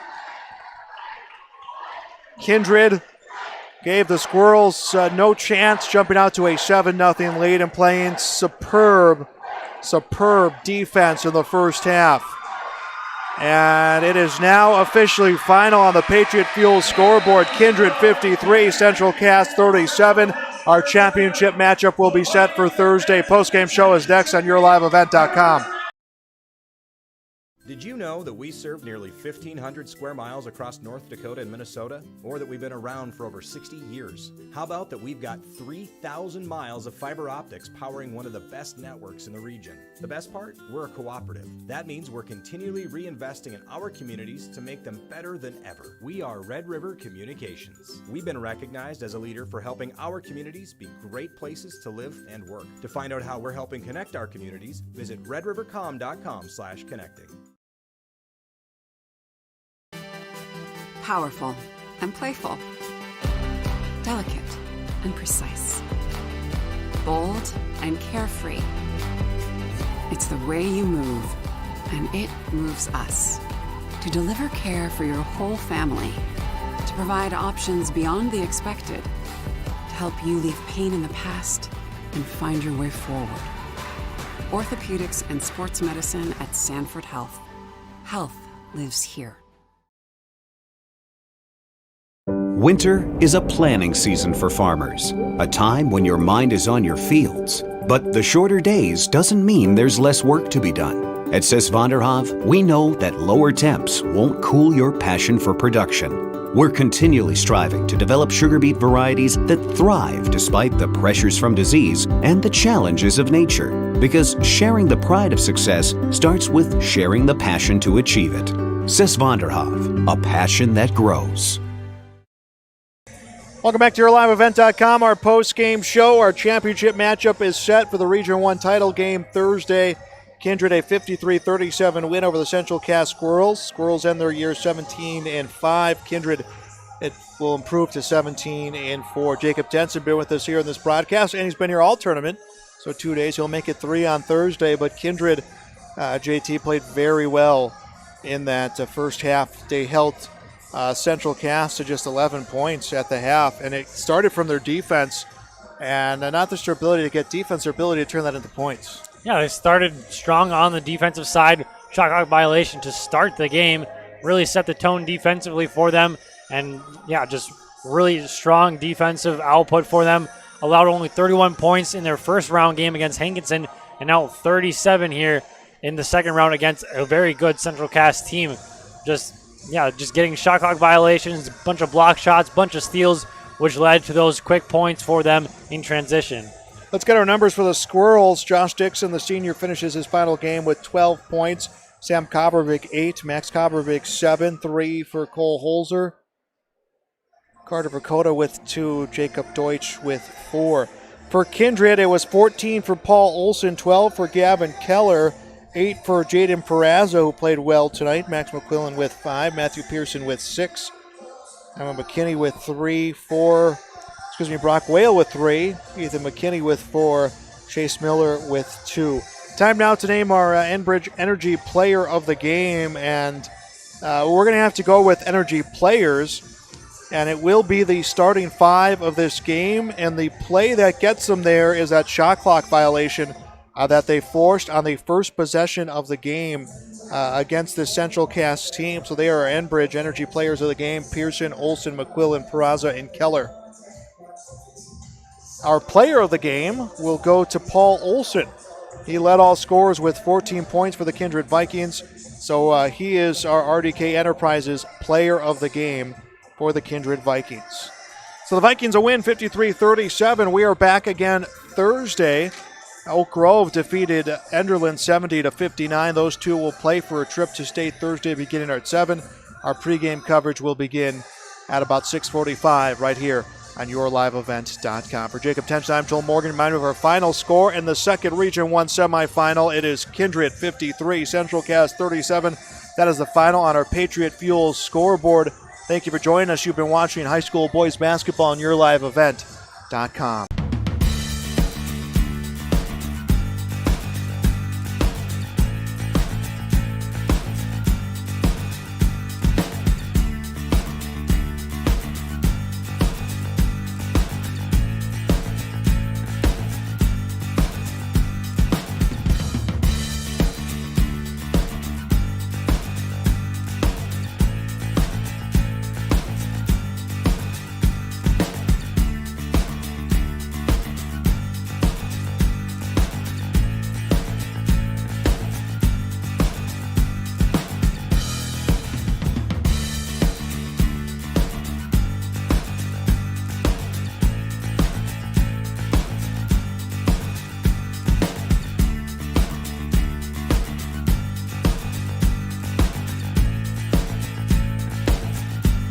Kindred gave the Squirrels no chance, jumping out to a 7-0 lead and playing superb defense in the first half. And it is now officially final on the Patriot Fuel scoreboard. Kindred 53, Central Cass 37. Our championship matchup will be set for Thursday. Postgame show is next on YourLiveEvent.com. Did you know that we serve nearly 1,500 square miles across North Dakota and Minnesota? Or that we've been around for over 60 years? How about that we've got 3,000 miles of fiber optics powering one of the best networks in the region? The best part? We're a cooperative. That means we're continually reinvesting in our communities to make them better than ever. We are Red River Communications. We've been recognized as a leader for helping our communities be great places to live and work. To find out how we're helping connect our communities, visit redrivercom.com/connecting. Powerful and playful. Delicate and precise. Bold and carefree. It's the way you move, and it moves us. To deliver care for your whole family, to provide options beyond the expected, to help you leave pain in the past and find your way forward. Orthopedics and sports medicine at Sanford Health. Health lives here. Winter is a planning season for farmers, a time when your mind is on your fields. But the shorter days doesn't mean there's less work to be done. At Sis van der Haave, we know that lower temps won't cool your passion for production. We're continually striving to develop sugar beet varieties that thrive despite the pressures from disease and the challenges of nature. Because sharing the pride of success starts with sharing the passion to achieve it. Sis van der Haave, a passion that grows. Welcome back to YourLiveEvent.com, our post-game show. Our championship matchup is set for the Region 1 title game Thursday. Kindred a 53-37 win over the Central Cass Squirrels. Squirrels end their year 17-5. Kindred, it will improve to 17-4. Jacob Tenson been with us here in this broadcast, and he's been here all tournament. So 2 days, he'll make it 3 on Thursday. But Kindred, JT, played very well in that first half. They held Central Cass to just 11 points at the half, and it started from their defense, and not just their ability to get defense, their ability to turn that into points. Yeah, they started strong on the defensive side. Shot clock violation to start the game, really set the tone defensively for them, and yeah, just really strong defensive output for them. Allowed only 31 points in their first round game against Hankinson, and now 37 here in the second round against a very good Central Cass team. Just getting shot clock violations, a bunch of block shots, bunch of steals, which led to those quick points for them in transition. Let's get our numbers for the Squirrels. Josh Dixon, the senior, finishes his final game with 12 points. Sam Kobervik, 8. Max Kobervik, 7. 3 for Cole Holzer. Carter Vakota with 2. Jacob Deutsch with 4. For Kindred, it was 14 for Paul Olson, 12 for Gavin Keller, 8 for Jaden Perazza, who played well tonight. Max McQuillan with 5. Matthew Pearson with 6. Emma McKinney with 3. Brock Whale with 3. Ethan McKinney with 4. Chase Miller with 2. Time now to name our Enbridge Energy Player of the Game, and we're going to have to go with Energy Players, and it will be the starting 5 of this game, and the play that gets them there is that shot clock violation that they forced on the first possession of the game against the Central Cass team. So they are our Enbridge Energy Players of the game: Pearson, Olson, McQuillan, Peraza, and Keller. Our player of the game will go to Paul Olson. He led all scorers with 14 points for the Kindred Vikings. So he is our RDK Enterprises player of the game for the Kindred Vikings. So the Vikings a win, 53-37. We are back again Thursday. Oak Grove defeated Enderlin 70-59. Those two will play for a trip to state Thursday beginning at 7. Our pregame coverage will begin at about 6:45 right here on YourLiveEvent.com. For Jacob Tench, I'm Joel Morgan. Reminder of our final score in the second Region 1 semifinal. It is Kindred 53, Central Cass 37. That is the final on our Patriot Fuel scoreboard. Thank you for joining us. You've been watching high school boys basketball on YourLiveEvent.com.